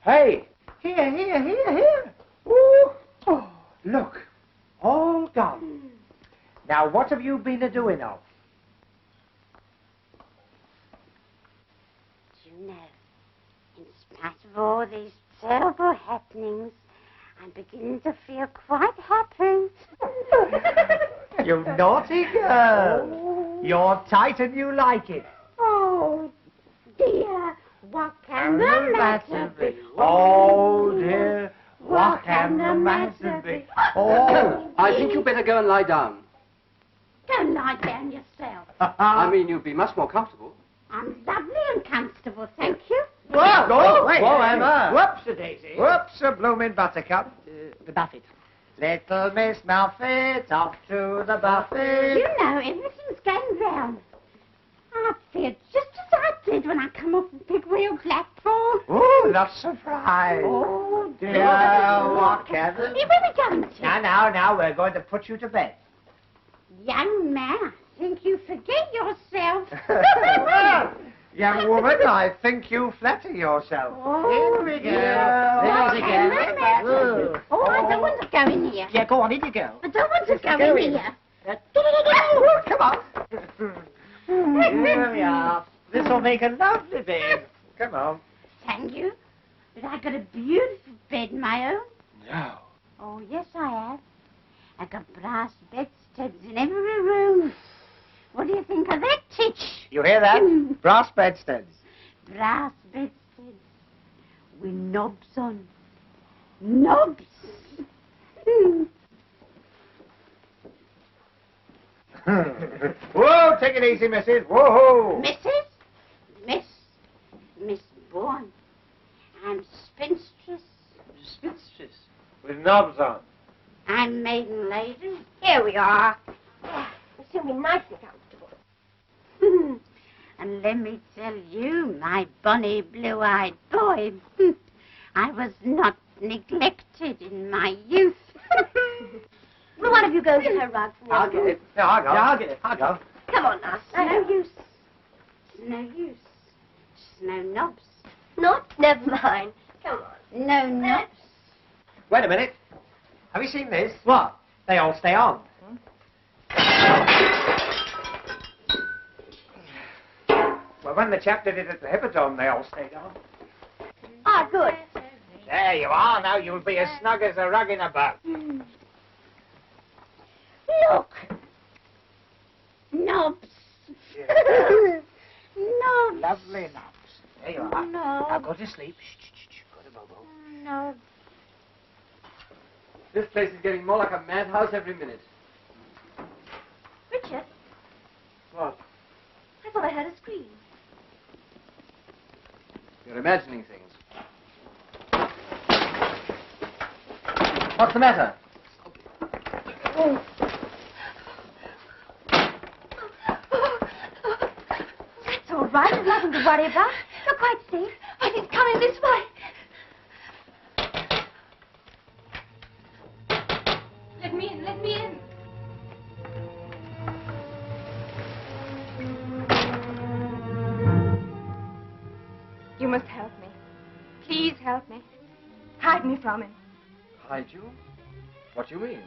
Hey! Here! Ooh. Oh, look. All gone. Now, what have you been a-doing of? Do you know, in spite of all these terrible happenings, I'm beginning to feel quite happy. You naughty girl. Oh. You're tight and you like it. Oh, dear, what can the matter be? Oh, dear, what can the matter be? Oh, I think you better go and lie down. Don't lie down yourself. I mean, you'd be much more comfortable. I'm lovely and comfortable, thank you. Whoa, wait, whoa, hey, Emma. Whoops-a-daisy. Whoops, a bloomin' buttercup. The buffet. Little Miss Muffet, off to the buffet. You know, everything's going round. I feel just as I did when I come off the big wheel platform. Oh, not surprised. Oh, dear. What can the... Where are we going to? Now, we're going to put you to bed. Young man, I think you forget yourself. Young woman, I think you flatter yourself. Oh, Here we go. What Here we can go. the matter? Oh, I don't want to go in here. Yeah, go on, in you go. I don't want to go in here. Come on. Here we are. This will make a lovely bed. Come on. Thank you. But I've got a beautiful bed, my own. No. Oh, yes, I have. I've got brass bedsteads in every room. What do you think of that, Titch? You hear that? Brass bedsteads. Brass bedsteads with knobs on. Knobs. Whoa, take it easy, missus. Whoa. Miss Bourne. I'm spinstress. Spinstress. With knobs on. I'm maiden lady. Here we are. It's going to be nice and comfortable. And let me tell you, my bonny blue-eyed boy, I was not neglected in my youth. Will one of you go and get her rug from I'll get it. No, I'll go. Yeah, I'll get it. I'll go. Come on now. It's no use. It's no use. It's no knobs. Not? Never mind. Come on. No knobs. Wait a minute. Have you seen this? What? They all stay on. Well, when the chap did it at the Hippodrome, they all stayed on. Ah, good. There you are. Now you'll be as snug as a rug in a boat. Look. Knobs. Knobs. Lovely knobs. There you are. No. Now go to sleep. Shh, shh, shh. Go to Bobo. Knobs. This place is getting more like a madhouse every minute. Richard, What? I thought I heard a scream. You're imagining things. What's the matter? That's all right. There's nothing to worry about. You're quite safe. But it's coming this way. Let me in. Let me in. You must help me. Please help me. Hide me from him. Hide you? What do you mean?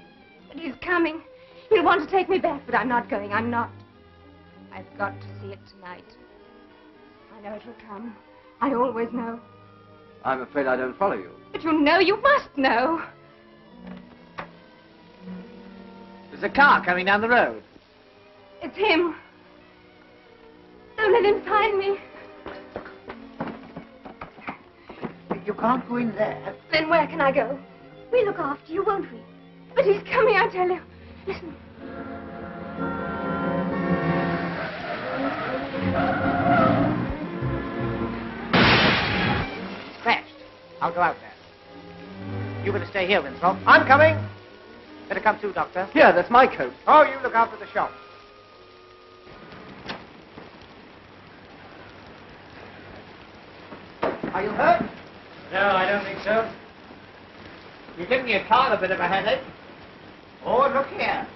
But he's coming. He'll want to take me back, but I'm not going. I'm not. I've got to see it tonight. I know it will come. I always know. I'm afraid I don't follow you. But you know, you must know. There's a car coming down the road. It's him. Don't let him find me. You can't go in there. Then where can I go? We'll look after you, won't we? But he's coming, I tell you. Listen. It's crashed. I'll go out there. You better stay here, Winthrop. I'm coming. Better come too, Doctor. Here, that's my coat. Oh, you look after the shop. Are you hurt? No, I don't think so. You're giving your car a bit of a headache. Oh, look here.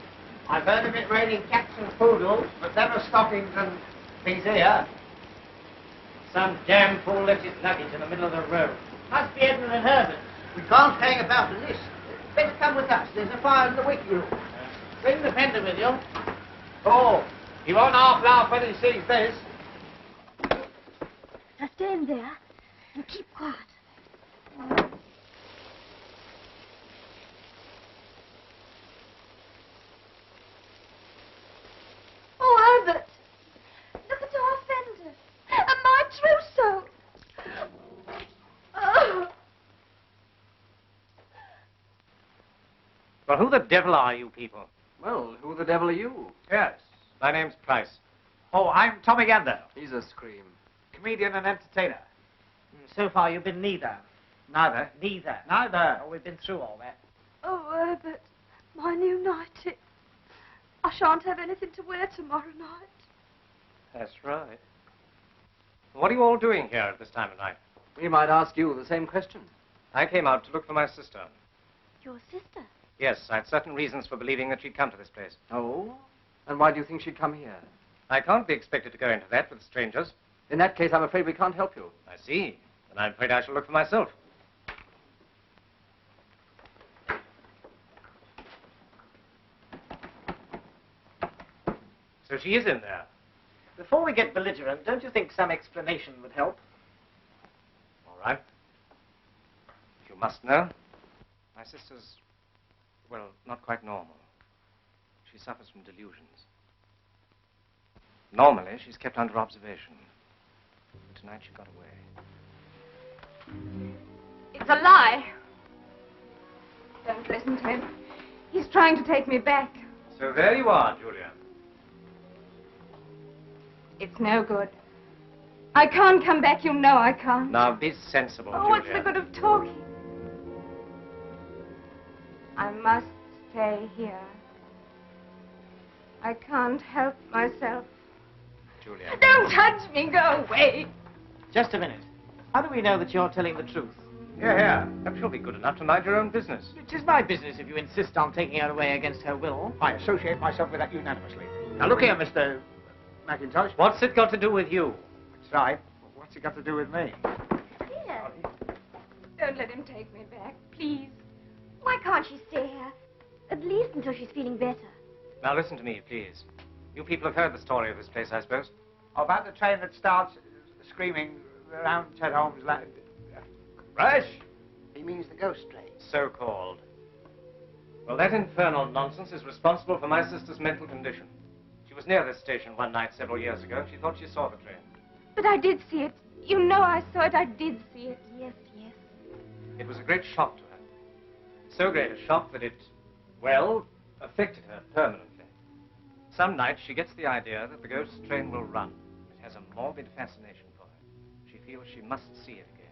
I've heard of it raining cats and poodles, but never stockings and things here. Some damn fool left his luggage in the middle of the road. Must be Edmund and Herbert. We can't hang about in this. Better come with us. There's a fire in the waiting room. Bring the fender with you. Oh, he won't half laugh when he sees this. Now stand there and keep quiet. Oh, Herbert, look at our fender and my trousseau. Oh. Well, who the devil are you people? Well, who the devil are you? Yes, my name's Price. Oh, I'm Tommy Gander, He's a scream. comedian and entertainer. So far, you've been neither. Neither. Neither. Neither. Oh, we've been through all that. Oh, Herbert, my new nightie. I shan't have anything to wear tomorrow night. That's right. What are you all doing here at this time of night? We might ask you the same question. I came out to look for my sister. Your sister? Yes, I had certain reasons for believing that she'd come to this place. Oh? And why do you think she'd come here? I can't be expected to go into that with strangers. In that case, I'm afraid we can't help you. I see. Then I'm afraid I shall look for myself. So she is in there. Before we get belligerent, don't you think some explanation would help? All right. must know. My sister's, well, not quite normal. She suffers from delusions. Normally, she's kept under observation. But tonight she got away. It's a lie. Don't listen to him. He's trying to take me back. So there you are, Julia. It's no good. I can't come back, you know I can't. Now, be sensible, Oh, Julia. what's the good of talking? I must stay here. I can't help myself. Julia. Don't touch me, go away. Just a minute. How do we know that you're telling the truth? Yeah. Perhaps you'll be good enough to mind your own business. It is my business if you insist on taking her away against her will. I associate myself with that unanimously. Now look here, Mr. Mackintosh. What's it got to do with you? That's right. What's it got to do with me? Dear, Don't let him take me back, please. why can't she stay here? At least until she's feeling better. Now, listen to me, please. You people have heard the story of this place, I suppose? About the train that starts screaming around Ted Holmes' land. Rush? He means the ghost train. So-called. Well, that infernal nonsense is responsible for my sister's mental condition. She was near this station one night several years ago, and she thought she saw the train. But I did see it. You know I saw it. I did see it. Yes, yes. It was a great shock to her. So great a shock that it, well, affected her permanently. Some nights she gets the idea that the ghost train will run. It has a morbid fascination for her. She feels she must see it again.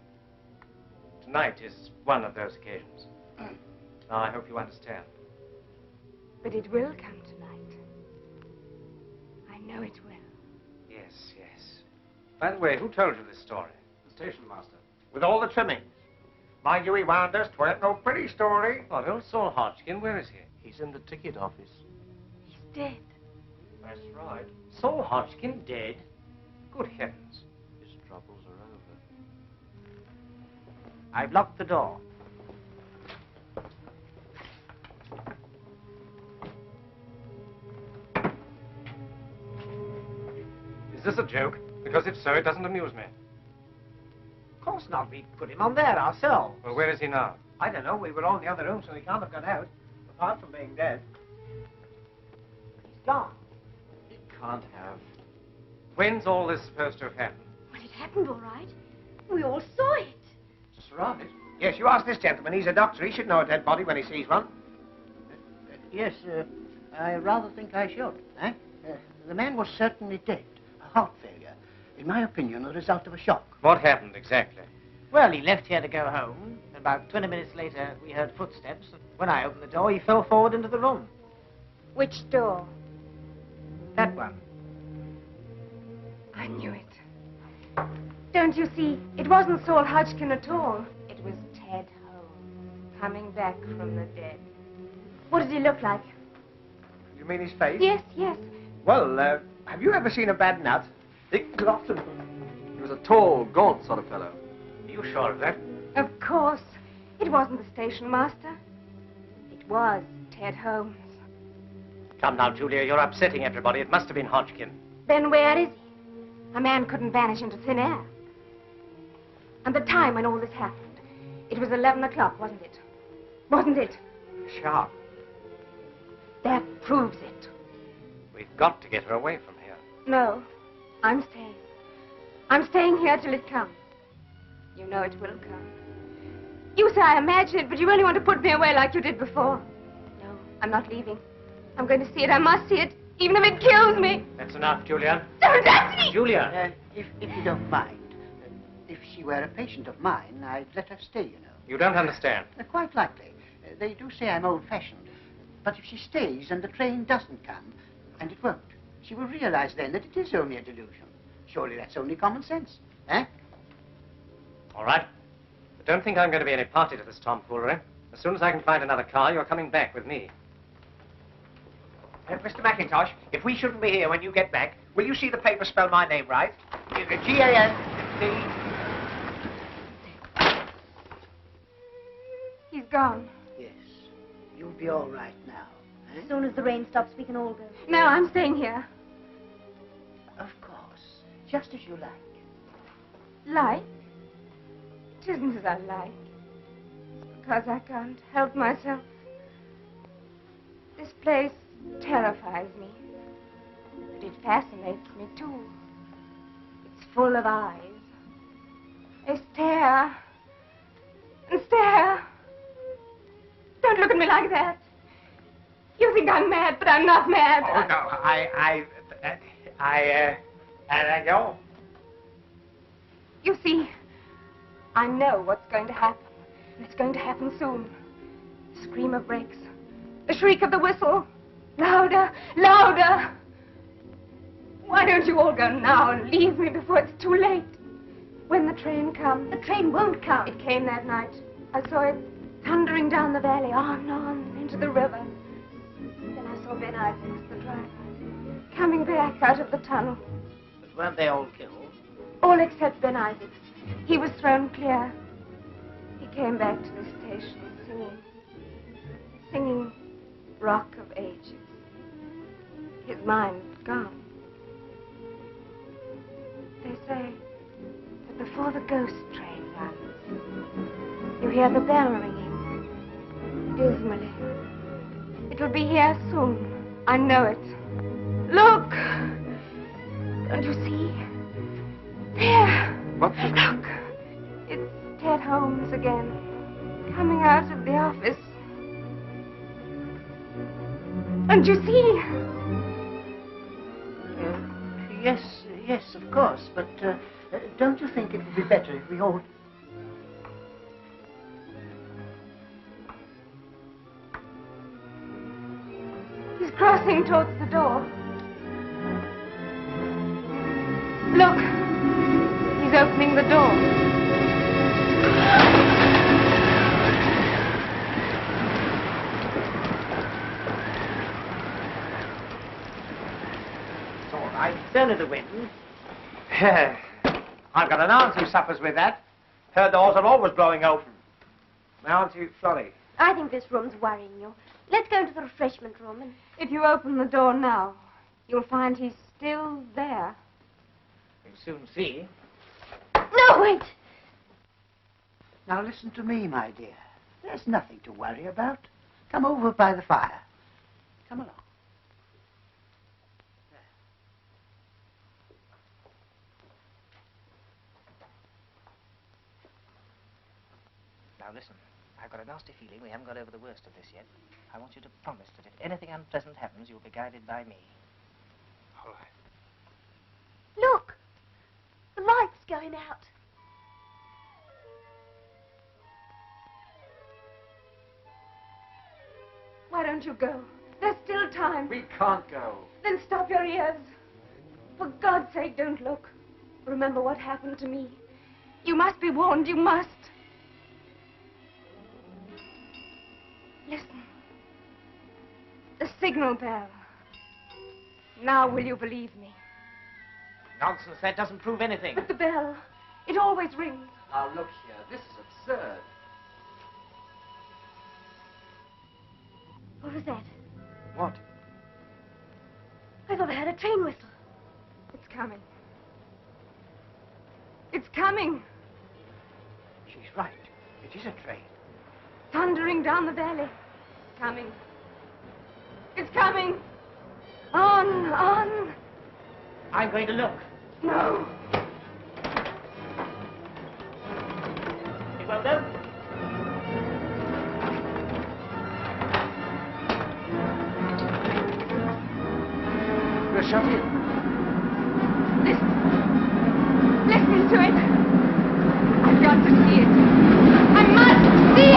Tonight is one of those occasions. Now, I hope you understand. But it will come tonight. I know it will. Yes, yes. By the way, who told you this story? The station master. With all the trimmings. Mind you, he warned us 'twere no pretty story. What, old Saul Hodgkin? Where is he? He's in the ticket office. He's dead. That's right. Saul Hodgkin dead? Good heavens. His troubles are over. I've locked the door. Is this a joke? Because if so, it doesn't amuse me. Of course not. We put him on there ourselves. Well, where is he now? I don't know. We were all in the other room, so he can't have gone out. Apart from being dead. He's gone. He can't have. When's all this supposed to have happened? Well, it happened all right. We all saw it. That's right. Yes, you ask this gentleman. He's a doctor. He should know a dead body when he sees one. Yes, I rather think I should. The man was certainly dead. A heart failure. In my opinion, the result of a shock. What happened exactly? Well, he left here to go home. About 20 minutes later, we heard footsteps. And when I opened the door, he fell forward into the room. Which door? That one. I knew it. Don't you see? It wasn't Saul Hodgkin at all. It was Ted Holmes, coming back from the dead. What did he look like? You mean his face? Yes, yes. Well, have you ever seen a bad nut? Dick Glotton. He was a tall, gaunt sort of fellow. Are you sure of that? Of course. It wasn't the station master. It was Ted Holmes. Come now, Julia, you're upsetting everybody. It must have been Hodgkin. Then where is he? A man couldn't vanish into thin air. And the time when all this happened, it was 11 o'clock, wasn't it? Wasn't it? Sharp. That proves it. We've got to get her away from here. No, I'm staying. I'm staying here till it comes. You know it will come. You say I imagine it, but you only want to put me away like you did before. No, I'm not leaving. I'm going to see it. I must see it, even if it kills me. That's enough, Julia. Don't touch me! Julia! If you don't mind, if she were a patient of mine, I'd let her stay, you know. You don't understand. Quite likely. They do say I'm old-fashioned. But if she stays and the train doesn't come, and it won't, she will realize then that it is only a delusion. Surely that's only common sense, eh? All right. But don't think I'm going to be any party to this tomfoolery. As soon as I can find another car, you're coming back with me. Mr. Mackintosh, if we shouldn't be here when you get back, will you see the paper spell my name right? G-A-N-T... He's gone. Yes. You'll be all right now, eh? As soon as the rain stops, we can all go. No, I'm staying here. Of course. Just as you like. Like? It isn't as I like. because I can't help myself. This place terrifies me, but it fascinates me too. It's full of eyes. They stare and stare. Don't look at me like that. You think I'm mad, but I'm not mad. Oh, no, I go. You see, I know what's going to happen, and it's going to happen soon. The scream of brakes, the shriek of the whistle. Louder, louder. Why don't you all go now and leave me before it's too late? When the train comes. The train won't come. It came that night. I saw it thundering down the valley, on, into the river. Then I saw Ben Isaacs, the driver, coming back out of the tunnel. But weren't they all killed? All except Ben Isaacs. He was thrown clear. He came back to the station singing Rock of Ages. His mind was gone. They say that before the ghost train runs, you hear the bell ringing dismally. It will be here soon. I know it. Look! Don't you see? There! What? Look! It's Ted Holmes again, coming out of the office. Don't you see? Yes, of course, but don't you think it would be better if we all... He's crossing towards the door. Look! He's opening the door. It's all right. It's only the wind. I've got an aunt who suffers with that. Her doors are always blowing open. My auntie Florrie. I think this room's worrying you. Let's go into the refreshment room and... If you open the door now, you'll find he's still there. You'll soon see. No, wait! Now listen to me, my dear. There's nothing to worry about. Come over by the fire. Come along. Now listen, I've got a nasty feeling we haven't got over the worst of this yet. I want you to promise that if anything unpleasant happens, you'll be guided by me. All right. Look! The light's going out. Why don't you go? There's still time. We can't go. Then stop your ears. For God's sake, don't look. Remember what happened to me. You must be warned, you must. Listen. The signal bell. Now will you believe me? Nonsense, that doesn't prove anything. But the bell, it always rings. Now look here, this is absurd. What was that? What? I thought I heard a train whistle. It's coming. It's coming. She's right. It is a train. Thundering down the valley. Coming. It's coming. On, on. I'm going to look. No. It won't open. We're shut in. Listen to it. I've got to see it. I must see it.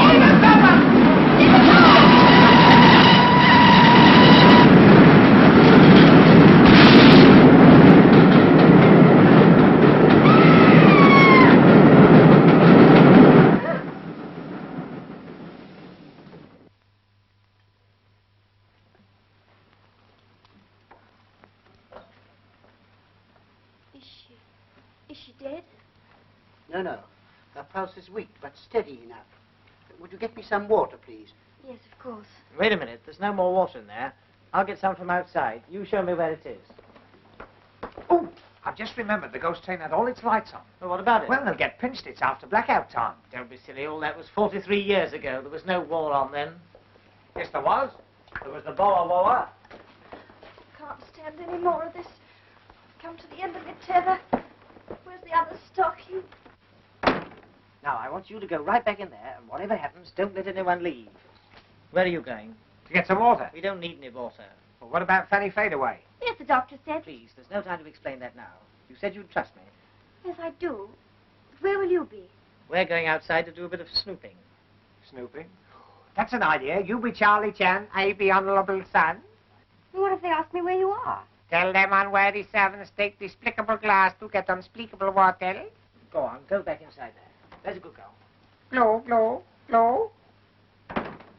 Is she dead? No. Her pulse is weak, but steady enough. Would you get me some water, please? Yes, of course. Wait a minute, there's no more water in there. I'll get some from outside. You show me where it is. Oh, I've just remembered the ghost train had all its lights on. Well, what about it? Well, they'll get pinched. It's after blackout time. Don't be silly. All that was 43 years ago. There was no war on then. Yes, there was. There was the Boer War. Can't stand any more of this. Come to the end of your tether. Where's the other stocking? Now, I want you to go right back in there, and whatever happens, don't let anyone leave. Where are you going? To get some water. We don't need any water. Well, what about Fanny Fadeaway? Yes, the doctor said. Please, there's no time to explain that now. You said you'd trust me. Yes, I do. But where will you be? We're going outside to do a bit of snooping. Snooping? That's an idea. You be Charlie Chan, I be Honourable Son. What if they ask me where you are? Tell them on where the servants take despicable glass to get unspeakable water. Go on, go back inside there. There's a good girl. Glow, glow, glow.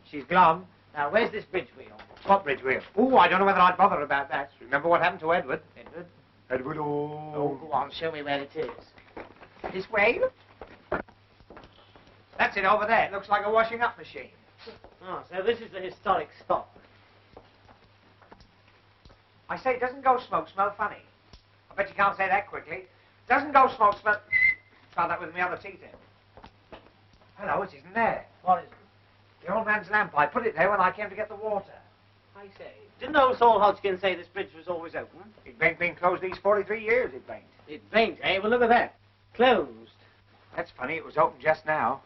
She's glum. Now, where's this bridge wheel? What bridge wheel? Oh, I don't know whether I'd bother about that. Remember what happened to Edward? Edward? Edward, Oh, go on, show me where it is. This way? That's it over there. It looks like a washing up machine. Oh, so this is the historic spot. I say, doesn't ghost smoke smell funny? I bet you can't say that quickly. Doesn't ghost smoke smell... Try that with my other teeth in. Hello, it isn't there. What is it? The old man's lamp. I put it there when I came to get the water. I say, didn't old Saul Hodgkin say this bridge was always open? It ain't been closed these 43 years, it ain't. It ain't, eh? Well, look at that. Closed. That's funny, it was open just now.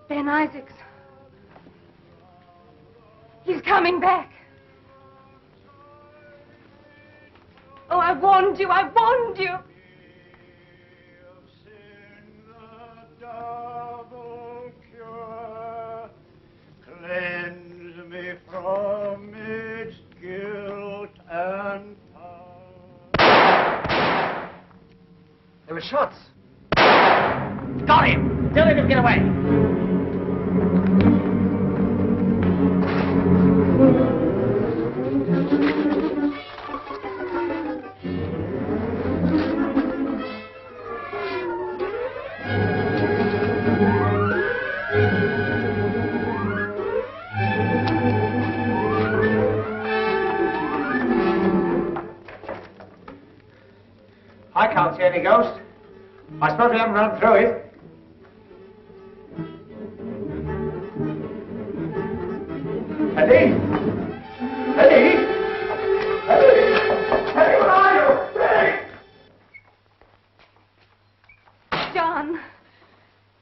Ben Isaacs. He's coming back. Oh, I warned you, I warned you. Cleanse me from its guilt and power. There were shots. Got him! Don't let him get away. I can't see any ghost. I suppose we haven't run through it. Eddie! Eddie! Eddie! Eddie, where are you? Eddie! John,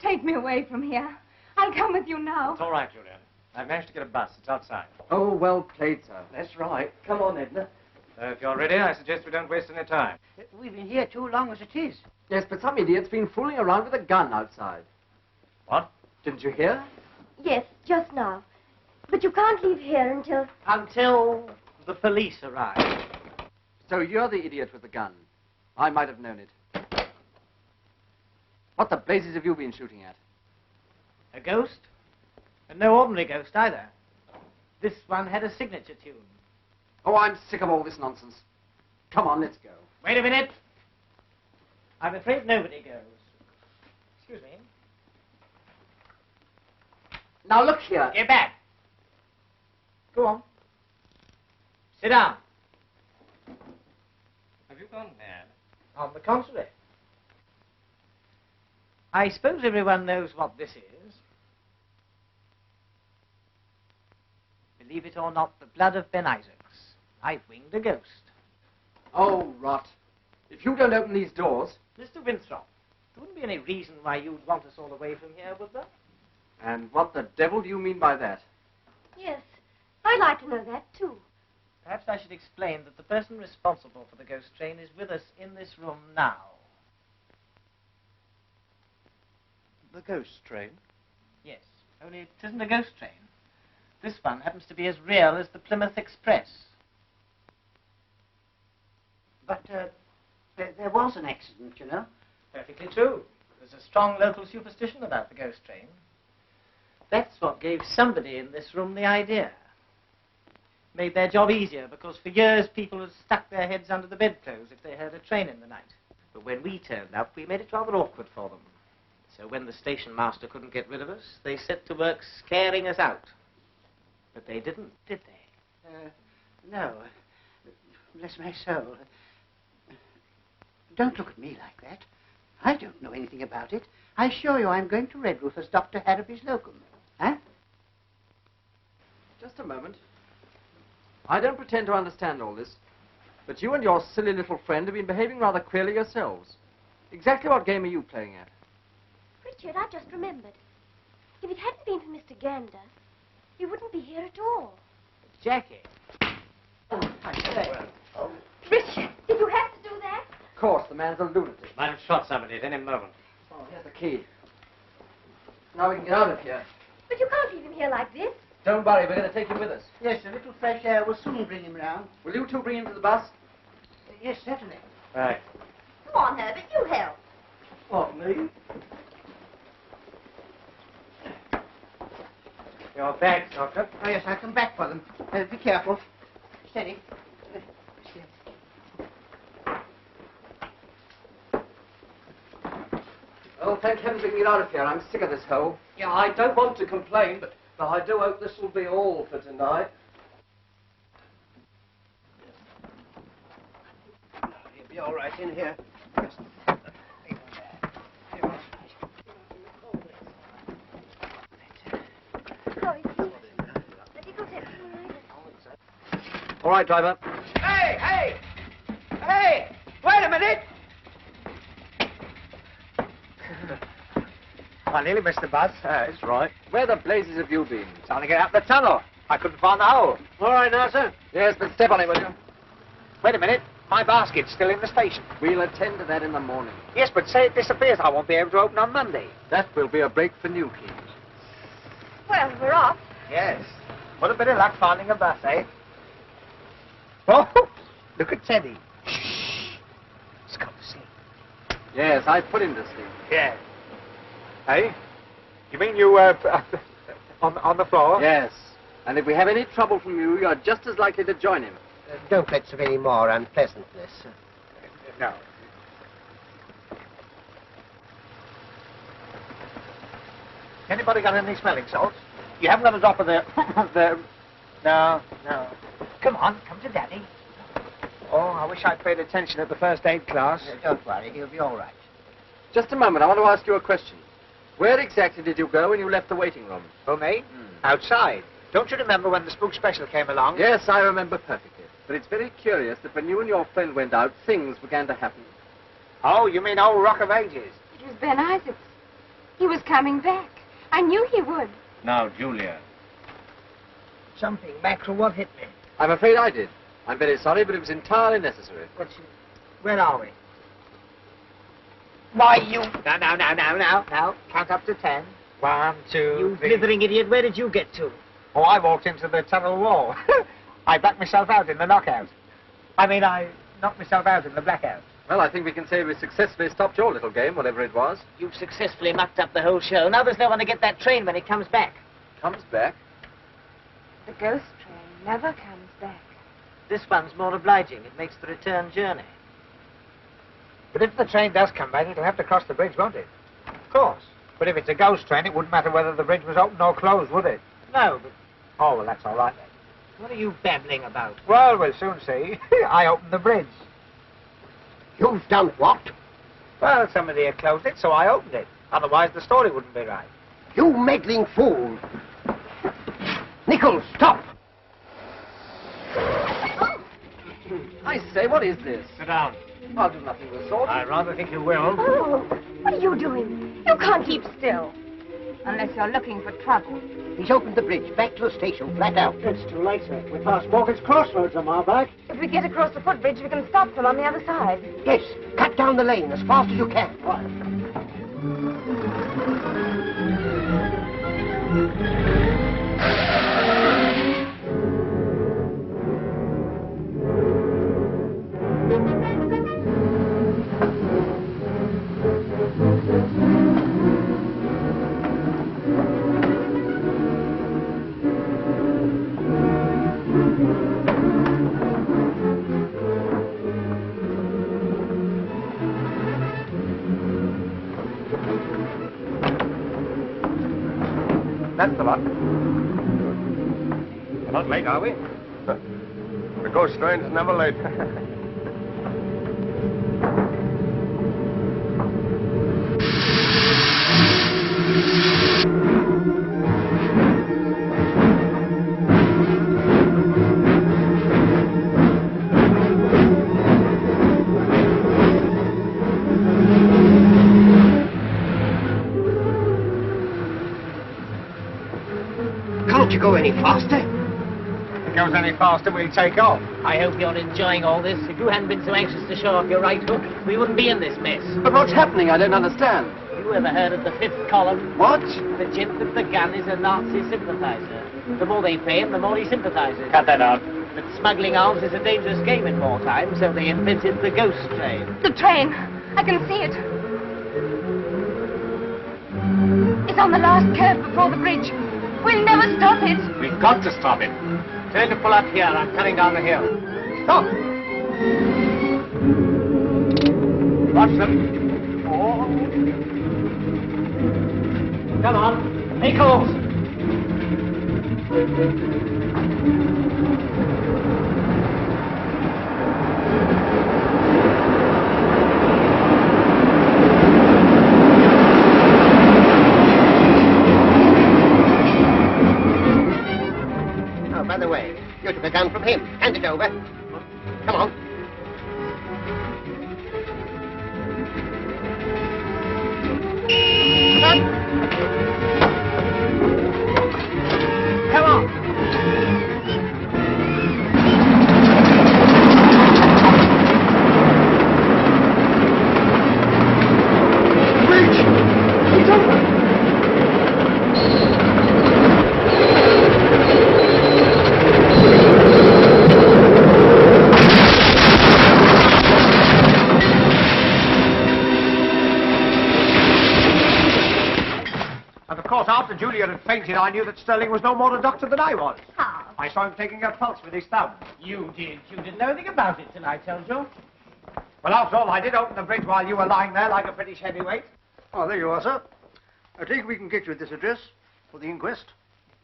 take me away from here. I'll come with you now. It's all right, Julian. I've managed to get a bus. It's outside. Oh, well played, sir. That's right. Come on, Edna. If you're ready, I suggest we don't waste any time. We've been here too long as it is. Yes, but some idiot's been fooling around with a gun outside. What? Didn't you hear? Yes, just now. But you can't leave here until... Until the police arrive. So you're the idiot with the gun. I might have known it. What the blazes have you been shooting at? A ghost? And no ordinary ghost either. This one had a signature tune. Oh, I'm sick of all this nonsense. Come on, let's go. Wait a minute. I'm afraid nobody goes. Excuse me. Now look here. Get back. Go on. Sit down. Have you gone mad? On the contrary. I suppose everyone knows what this is. Believe it or not, the blood of Ben Isaacs. I've winged a ghost. Oh, rot. If you don't open these doors... Mr. Winthrop, there wouldn't be any reason why you'd want us all away from here, would there? And what the devil do you mean by that? Yes, I'd like to know that, too. Perhaps I should explain that the person responsible for the ghost train is with us in this room now. The ghost train? Yes, only it isn't a ghost train. This one happens to be as real as the Plymouth Express. But there was an accident, you know. Perfectly true. There's a strong local superstition about the ghost train. That's what gave somebody in this room the idea. made their job easier, because for years people had stuck their heads under the bedclothes if they heard a train in the night. But when we turned up, we made it rather awkward for them. So when the station master couldn't get rid of us, they set to work scaring us out. But they didn't, did they? No. Bless my soul. Don't look at me like that. I don't know anything about it. I assure you I'm going to Redruth as Dr. Harrowby's locum. Huh? Just a moment. I don't pretend to understand all this, but you and your silly little friend have been behaving rather queerly yourselves. Exactly what game are you playing at? Richard, I just remembered. If it hadn't been for Mr. Gander, you wouldn't be here at all. Jackie. Richard, did you have to do that? Of course, the man's a lunatic. Might have shot somebody at any moment. Oh, here's the key. Now we can get out of here. But you can't leave him here like this. Don't worry, we're going to take him with us. Yes, a little fresh air will soon bring him round. Will you two bring him to the bus? Yes, certainly. Right. Come on, Herbert, you help. What, me? Your bags, Doctor. Oh, yes, I'll come back for them. Be careful. Steady. Oh, thank heaven we can get out of here. I'm sick of this hole. Yeah, I don't want to complain, but I do hope this will be all for tonight. You'll be all right in here. Just All right, driver. Hey, hey! Hey! Wait a minute! I nearly missed the bus. That's right. Where the blazes have you been? Trying to get out the tunnel. I couldn't find the hole. All right now, sir. Yes, but step on it, will you? Wait a minute. My basket's still in the station. We'll attend to that in the morning. Yes, but say it disappears. I won't be able to open on Monday. That will be a break for new keys. Well, we're off. Yes. What a bit of luck finding a bus, eh? Oh, look at Teddy. Shh. He's gone to sleep. Yes, I put him to sleep. Yeah. Hey? You mean you, on the floor? Yes. And if we have any trouble from you, you're just as likely to join him. Don't let's have any more unpleasantness. No. Anybody got any smelling salts? You haven't got a drop of the... No. Come on, come to Daddy. Oh, I wish I'd paid attention at the first aid class. Don't worry, he'll be all right. Just a moment, I want to ask you a question. Where exactly did you go when you left the waiting room? Oh, me? Outside. Don't you remember when the spook special came along? Yes, I remember perfectly. But it's very curious that when you and your friend went out, things began to happen. Oh, you mean old Rock of Ages? It was Ben Isaacs. He was coming back. I knew he would. Now, Julia. Something, Mackerel, what hit me? I'm afraid I did. I'm very sorry, but it was entirely necessary. Where are we? Why, you... Now. Count up to 10. 1, 2, You 3... blithering idiot, where did you get to? Oh, I walked into the tunnel wall. I backed myself out in the knockout. I mean, I knocked myself out in the blackout. Well, I think we can say we successfully stopped your little game, whatever it was. You've successfully mucked up the whole show. Now there's no one to get that train when it comes back. Comes back? The ghost train never comes back. This one's more obliging. It makes the return journey. But if the train does come back, it'll have to cross the bridge, won't it? Of course. But if it's a ghost train, it wouldn't matter whether the bridge was open or closed, would it? No, but Oh, well, that's all right then. what are you babbling about? Well, we'll soon see. I opened the bridge. You've done what? Well, somebody had closed it, so I opened it. Otherwise, the story wouldn't be right. You meddling fool. Nichols, stop! I say, what is this? Sit down. I'll do nothing of the sort. I rather think you will. Oh, what are you doing? You can't keep still. Unless you're looking for trouble. He's opened the bridge, back to the station, flat out. It's too late, sir. We're past Morgan's Crossroads on our back. If we get across the footbridge, we can stop them on the other side. Yes, cut down the lane as fast as you can. That's the lot. We're not late, are we? The ghost train's never late. Can't you go any faster? If it goes any faster, we'll take off. I hope you're enjoying all this. If you hadn't been so anxious to show off your right hook, we wouldn't be in this mess. But what's happening? I don't understand. You ever heard of the fifth column? What? The gent with the gun is a Nazi sympathizer. The more they pay him, the more he sympathizes. Cut that out. But smuggling arms is a dangerous game in wartime, so they invented the ghost train. The train. I can see it. It's on the last curve before the bridge. We'll never stop it. We've got to stop it. Tell him to pull up here. I'm coming down the hill. Stop! Watch them. Oh. Come on, make calls. Oh, by the way, you took a gun from him. Hand it over. Come on. Come on. Bridge! It's over! And of course, after Julia had fainted, I knew that Sterling was no more a doctor than I was. How? I saw him taking her pulse with his thumb. You did. You didn't know anything about it till I told you. Well, after all, I did open the bridge while you were lying there like a British heavyweight. Oh, there you are, sir. I think we can get you at this address for the inquest.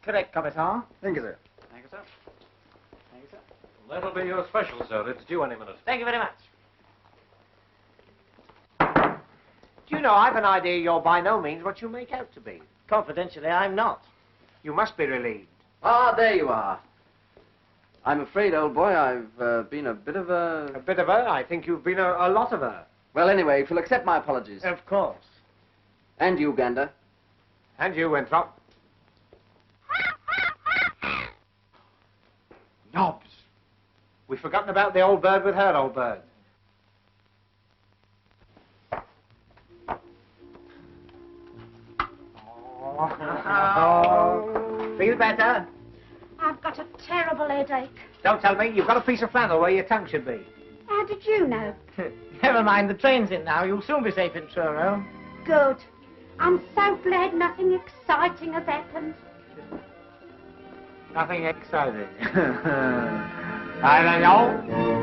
Correct, Commissar. Thank you, sir. Thank you, sir. Thank you, sir. That'll be your special, sir. It's due any minute. Thank you very much. Do you know, I've an idea you're by no means what you make out to be. Confidentially, I'm not. You must be relieved. Ah, there you are. I'm afraid, old boy, I've been a bit of a... A bit of her? I think you've been a lot of her. Well, anyway, if you'll accept my apologies. Of course. And you, Gander. And you, Winthrop. Knobs. We've forgotten about the old bird with her old bird. Oh. Feel better? I've got a terrible headache. Don't tell me. You've got a piece of flannel where your tongue should be. How did you know? Never mind, the train's in now. You'll soon be safe in Truro. Good. I'm so glad nothing exciting has happened. Nothing exciting. I don't know.